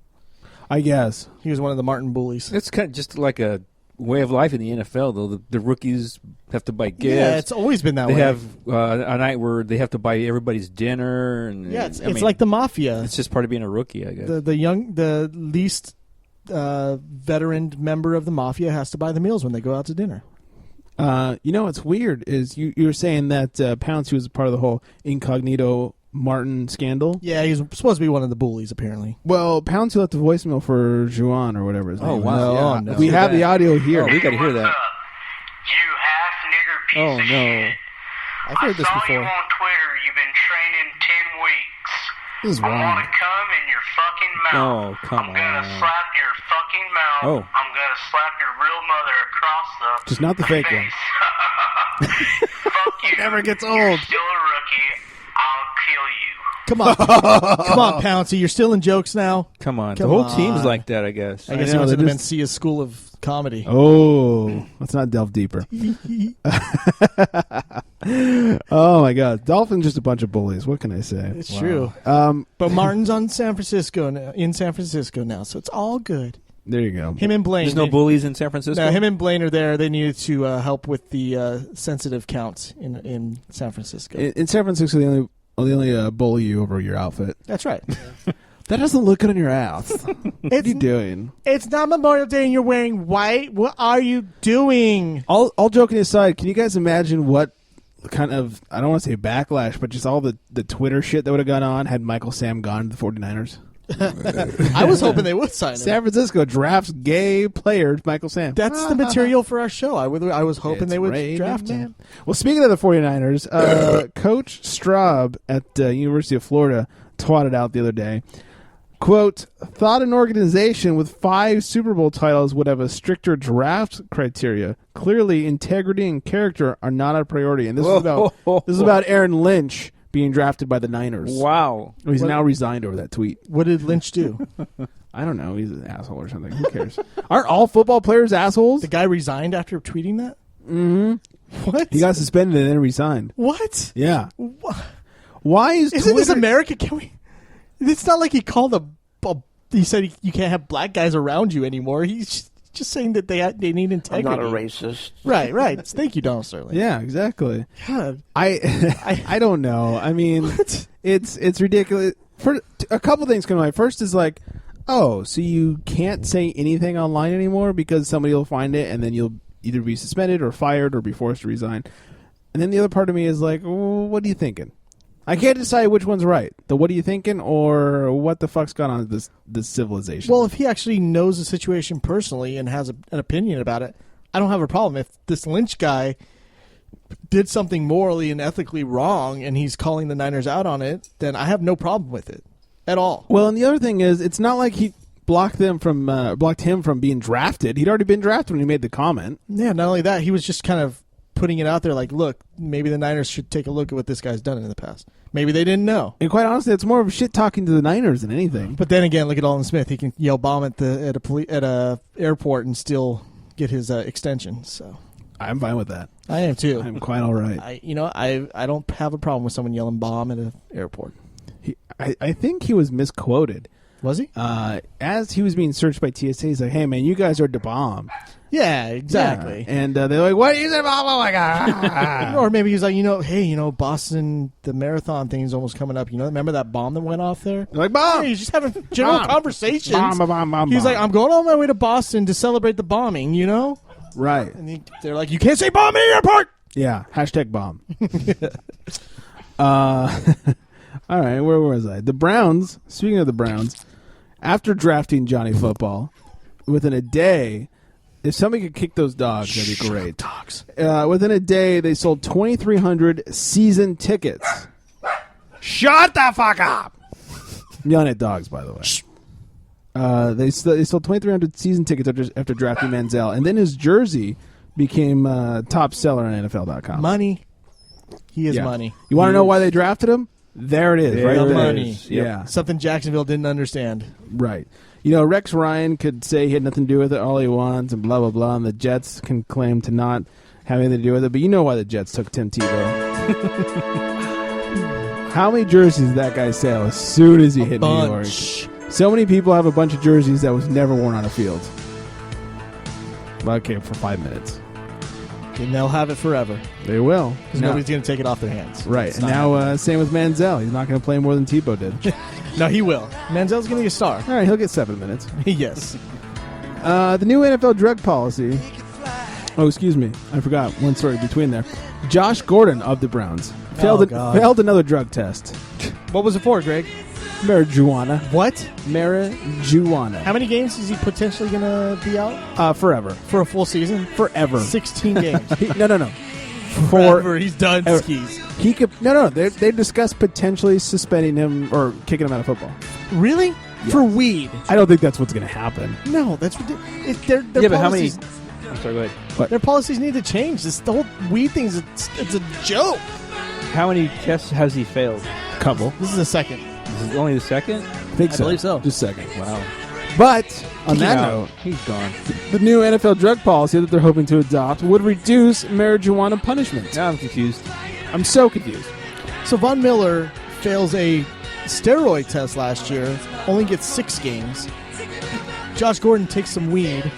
E: I guess
C: he was one of the Martin bullies.
B: It's kind of just like a way of life in the NFL, though. The rookies have to buy gifts.
C: Yeah, it's always been that way.
B: They have a night where they have to buy everybody's dinner, and
C: it's like the mafia.
B: It's just part of being a rookie, I guess.
C: The least veteran member of the mafia has to buy the meals when they go out to dinner.
E: What's weird is you were saying that Pouncey was part of the whole incognito Martin scandal.
C: Yeah, he's supposed to be one of the bullies, apparently.
E: Well, Pouncey left a voicemail for Juan or whatever his name is.
C: Wow. No.
E: We have the audio here.
B: Oh, we got to hear that.
Q: You half nigger piece
B: Oh,
Q: of
B: no.
Q: shit.
C: I've heard this
Q: I saw
C: before.
Q: you on Twitter. You've been training 10 weeks.
E: This is
Q: I
E: wrong.
Q: want to come in your fucking mouth.
B: Oh, come
Q: I'm gonna
B: on.
Q: slap your fucking mouth.
B: Oh.
Q: I'm gonna slap your real mother across the
E: Just not the fake one.
Q: face. Fuck you.
E: Never gets
Q: You're
E: old.
Q: still a rookie. I'll kill you.
C: Come on, come on, Pouncey. You're still in jokes now.
B: Come on.
C: Come
B: the whole
C: on.
B: team's like that, I guess.
C: I guess
E: I
C: he
E: know,
C: wants to
E: they're
C: Mencia's School of Comedy.
E: Oh, let's not delve deeper. Oh my God, Dolphins just a bunch of bullies. What can I say?
C: It's true. But Martin's in San Francisco now, so it's all good.
E: There you go.
C: Him and Blaine.
B: There's no bullies in San Francisco?
C: No, him and Blaine are there. They needed to help with the sensitive counts in San Francisco.
E: In San Francisco, they only bully you over your outfit.
C: That's right.
E: That doesn't look good on your ass. What are you doing?
C: It's not Memorial Day and you're wearing white. What are you doing?
E: All joking aside, can you guys imagine what kind of, I don't want to say backlash, but just all the Twitter shit that would have gone on had Michael Sam gone to the 49ers?
C: I was hoping they would sign him.
E: San Francisco drafts gay players, Michael Sam.
C: That's the material for our show. I was hoping
E: It's
C: they would
E: raining,
C: draft him.
E: man. Well, speaking of the 49ers, Coach Straub at University of Florida twatted out the other day, quote, thought an organization with 5 Super Bowl titles would have a stricter draft criteria. Clearly, integrity and character are not a priority. And this is about Aaron Lynch being drafted by the Niners.
B: Wow.
E: He's now resigned over that tweet.
C: What did Lynch do?
E: I don't know. He's an asshole or something. Who cares? Aren't all football players assholes?
C: The guy resigned after tweeting that?
E: Mm-hmm.
C: What?
E: He got suspended and then resigned.
C: What?
E: Yeah. Why is
C: Isn't this
E: Twitter-
C: America? Can we? It's not like he called he said you can't have black guys around you anymore. He's just saying that they need integrity.
G: I'm not a racist.
C: Right. Thank you, Donald Sterling.
E: Yeah, exactly.
C: God.
E: I don't know. I mean, it's ridiculous. For a couple things come to mind. First is like, oh, so you can't say anything online anymore because somebody will find it and then you'll either be suspended or fired or be forced to resign. And then the other part of me is like, well, what are you thinking? I can't decide which one's right. The what are you thinking or what the fuck's gone on with this civilization?
C: Well, if he actually knows the situation personally and has an opinion about it, I don't have a problem. If this Lynch guy did something morally and ethically wrong and he's calling the Niners out on it, then I have no problem with it at all.
E: Well, and the other thing is, it's not like he blocked him from being drafted. He'd already been drafted when he made the comment.
C: Yeah, not only that, he was just kind of putting it out there like, look, maybe the Niners should take a look at what this guy's done in the past. Maybe they didn't know.
E: And quite honestly, it's more of a shit talking to the Niners than anything.
C: But then again, look at Alden Smith. He can yell bomb at a airport and still get his extension. So
E: I'm fine with that.
C: I am too.
E: I'm quite all right.
C: I don't have a problem with someone yelling bomb at an airport.
E: I think he was misquoted.
C: Was he?
E: As he was being searched by TSA, he's like, hey, man, you guys are the bomb.
C: Yeah, exactly.
E: Yeah. And they're like, what is it? Oh, my God.
C: Or maybe he's like, hey, Boston, the marathon thing is almost coming up. Remember that bomb that went off there?
E: They're like, bomb.
C: Hey, he's just having general conversations.
E: Bomb.
C: He's like, I'm going on my way to Boston to celebrate the bombing,
E: Right.
C: And they're like, you can't say bomb at the airport.
E: Yeah, hashtag bomb. All right, where was I? The Browns, speaking of the Browns, after drafting Johnny Football, within a day, if somebody could kick those dogs, that'd be great.
C: Dogs.
E: Within a day, they sold 2,300 season tickets. Shut the fuck up! I'm yelling at dogs, by the way. They sold 2,300 season tickets after drafting Manziel, and then his jersey became top seller on NFL.com.
C: Money. He is money.
E: You want to know why they drafted him? There it is, right there.
C: Money.
E: Yeah.
C: Something Jacksonville didn't understand.
E: Right. Rex Ryan could say he had nothing to do with it, all he wants, and blah, blah, blah, and the Jets can claim to not have anything to do with it, but you know why the Jets took Tim Tebow. How many jerseys did that guy sell as soon as he hit New York? So many people have a bunch of jerseys that was never worn on a field. Okay, for 5 minutes.
C: And they'll have it forever.
E: They will.
C: Because nobody's going to take it off their hands.
E: Right.
C: It's
E: And
C: not
E: now, same with Manziel. He's not going to play more than Tebow did.
C: No, he will. Manziel's going to be a star.
E: All right, he'll get 7 minutes.
C: Yes.
E: The new NFL drug policy. Oh, excuse me. I forgot one story between there. Josh Gordon of the Browns failed another drug test.
C: What was it for, Greg?
E: Marijuana.
C: What?
E: Marijuana.
C: How many games is he potentially going to be out?
E: Forever.
C: For a full season?
E: Forever.
C: 16 games.
E: No.
C: Forever. He's done skis.
E: He could. No. They discussed potentially suspending him or kicking him out of football.
C: Really?
E: Yes.
C: For weed?
E: I don't think that's what's going to happen.
C: No, that's ridiculous. Their
B: but how many? I'm sorry, go ahead.
E: What?
C: Their policies need to change. The whole weed thing it's a joke.
B: How many tests has he failed?
E: Couple.
C: This is the second.
B: This is only the second?
E: I think so.
C: I believe so.
E: Just second.
B: Wow.
E: But on that
B: No,
E: note,
B: he's gone.
E: the new NFL drug policy that they're hoping to adopt would reduce marijuana punishment.
B: Now I'm confused.
E: I'm so confused.
C: So Von Miller fails a steroid test last year, only gets 6 games. Josh Gordon takes some weed,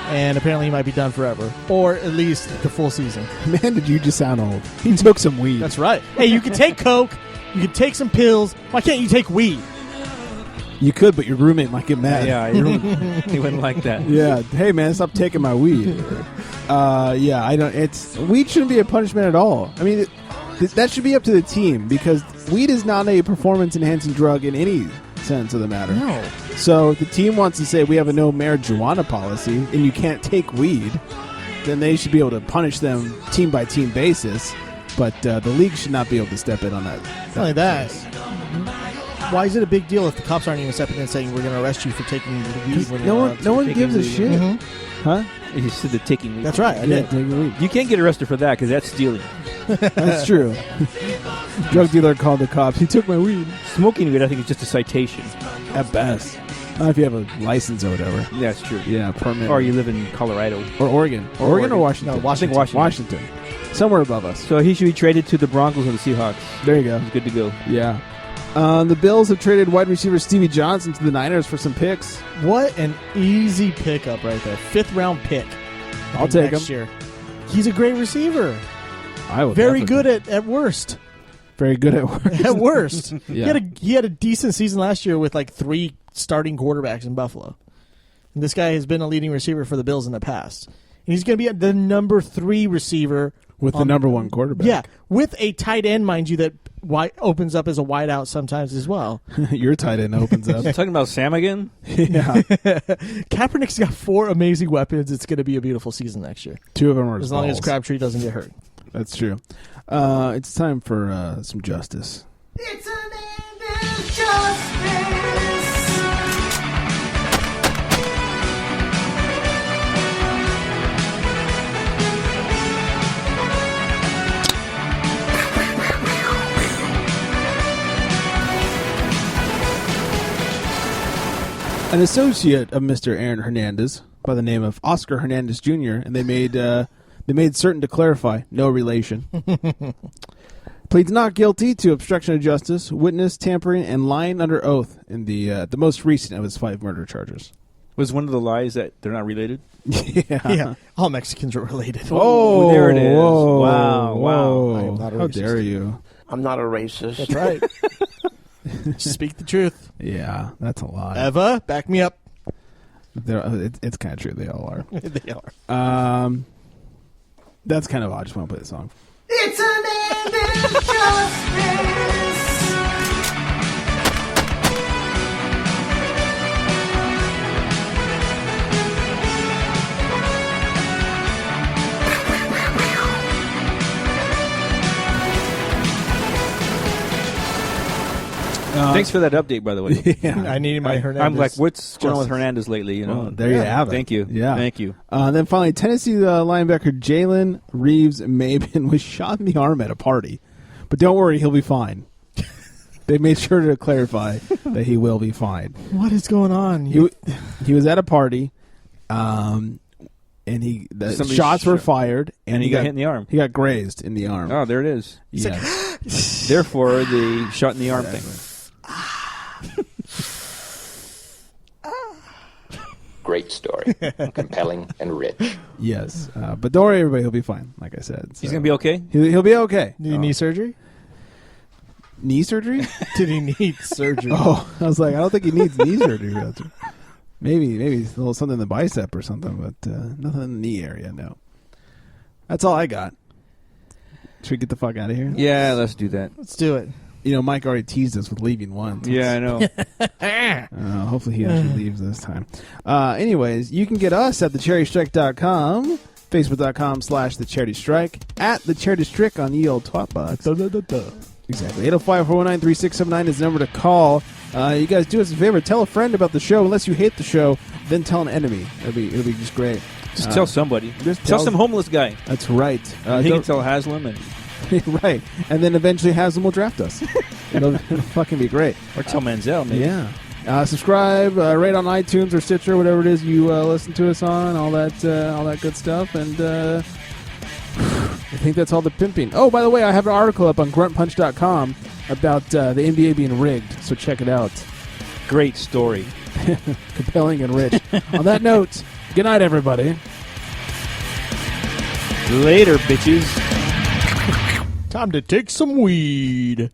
C: and apparently he might be done forever, or at least the full season.
E: Man, did you just sound old. He took some weed.
C: That's right. Hey, you can take coke, you can take some pills. Why can't you take weed?
E: You could, but your roommate might get mad.
B: Yeah, he wouldn't like that.
E: Yeah. Hey, man, stop taking my weed. Yeah, I don't. Weed shouldn't be a punishment at all. I mean, that should be up to the team because weed is not a performance-enhancing drug in any sense of the matter.
C: No.
E: So if the team wants to say we have a no marijuana policy and you can't take weed, then they should be able to punish them team by team basis. But the league should not be able to step in on that.
C: Not only that, why is it a big deal if the cops aren't even stepping in and saying we're going to arrest you for taking the weed? When
E: No one gives a shit.
C: Mm-hmm.
E: Huh?
B: He said the taking weed.
C: That's right. I did.
E: Taking weed.
B: You can't get arrested for that because that's stealing.
E: That's true. Drug dealer called the cops. He took my weed.
B: Smoking weed, I think, is just a citation.
E: At best. Not if you have a license or whatever.
B: Yeah, that's true.
E: Yeah, permit.
B: Or you live in Colorado.
E: Or Oregon. Oregon or Washington?
C: No, Washington.
B: I think Washington.
E: Somewhere above us.
B: So he should be traded to the Broncos or the Seahawks.
E: There you go.
B: He's good to go.
E: Yeah. The Bills have traded wide receiver Stevie Johnson to the Niners for some picks.
C: What an easy pickup right there. 5th round pick.
E: I'll take
C: next
E: him.
C: year. He's a great receiver.
E: I will.
C: Very
E: definitely.
C: good at worst.
E: Very good at worst.
C: At worst.
E: Yeah.
C: He had a decent season last year with like 3 starting quarterbacks in Buffalo. And this guy has been a leading receiver for the Bills in the past. And he's going to be the number 3 receiver.
E: With the number 1 quarterback.
C: Yeah. With a tight end, mind you, that opens up as a wideout sometimes as well.
E: Your tight end opens up.
B: Talking about Sam again?
E: Yeah.
C: Kaepernick's got 4 amazing weapons. It's going to be a beautiful season next year.
E: 2 of them are
C: as long as Crabtree doesn't get hurt.
E: That's true. It's time for some justice.
F: It's an end of justice.
E: An associate of Mr. Aaron Hernandez by the name of Oscar Hernandez Jr., and they made certain to clarify, no relation. Pleads not guilty to obstruction of justice, witness tampering, and lying under oath in the most recent of his 5 murder charges.
B: Was one of the lies that they're not related?
C: Yeah. All Mexicans are related.
E: Oh,
B: there it is.
E: Whoa,
B: Wow,
E: whoa.
C: I am not a
E: How
C: racist.
E: dare you?
G: I'm not a racist.
C: That's right. Speak the truth.
E: Yeah, that's a lie.
C: Eva, back me up.
E: It's kind of true. They all are.
C: They are.
E: That's kind of odd. I just want to play the song.
F: It's an end of justice.
B: Thanks for that update, by the way.
E: Yeah.
C: I needed my Hernandez.
B: I'm like, what's going on with
C: justice.
B: Hernandez lately? You know,
E: Well, there you have it.
B: Thank you.
E: Yeah.
B: Thank you.
E: Then finally, Tennessee linebacker Jalen Reeves Maben was shot in the arm at a party. But don't worry, he'll be fine. They made sure to clarify that he will be fine.
C: What is going on?
E: He was at a party, and the
B: Somebody
E: shots were fired,
B: and he got hit in the arm.
E: He got grazed in the arm.
B: Oh, there it is.
E: Yes.
B: Therefore, the shot in the arm thing.
R: Great story. Compelling and rich.
E: Yes. But don't worry, everybody. He'll be fine, like I said.
B: He's going to be okay?
E: He'll be okay.
C: Did he need surgery?
E: Knee surgery?
C: Did he need surgery?
E: Oh, I was like, I don't think he needs knee surgery. Maybe a little something in the bicep or something, but nothing in the knee area, no. That's all I got. Should we get the fuck out of here?
B: Yeah, let's do that.
C: Let's do it.
E: You know, Mike already teased us with leaving once.
B: Yeah, I know.
E: Hopefully he actually leaves this time. Anyways, you can get us at thecharitystrike.com, facebook.com/thecharitystrike, at thecharitystrike on ye old twat box. Exactly. 805-419-3679 is the number to call. You guys do us a favor. Tell a friend about the show. Unless you hate the show, then tell an enemy. It'll be just great.
B: Just tell somebody.
E: Just
B: tell some homeless guy.
E: That's right.
B: He can tell Haslam.
E: Right. And then eventually Haslam will draft us. it'll fucking be great.
B: Or tell Manziel, maybe.
E: Yeah. Subscribe, rate on iTunes or Stitcher, whatever it is you listen to us on, all that good stuff. And I think that's all the pimping. Oh, by the way, I have an article up on gruntpunch.com about the NBA being rigged, so check it out.
B: Great story.
E: Compelling and rich. On that note, good night, everybody.
B: Later, bitches.
C: Time to take some weed.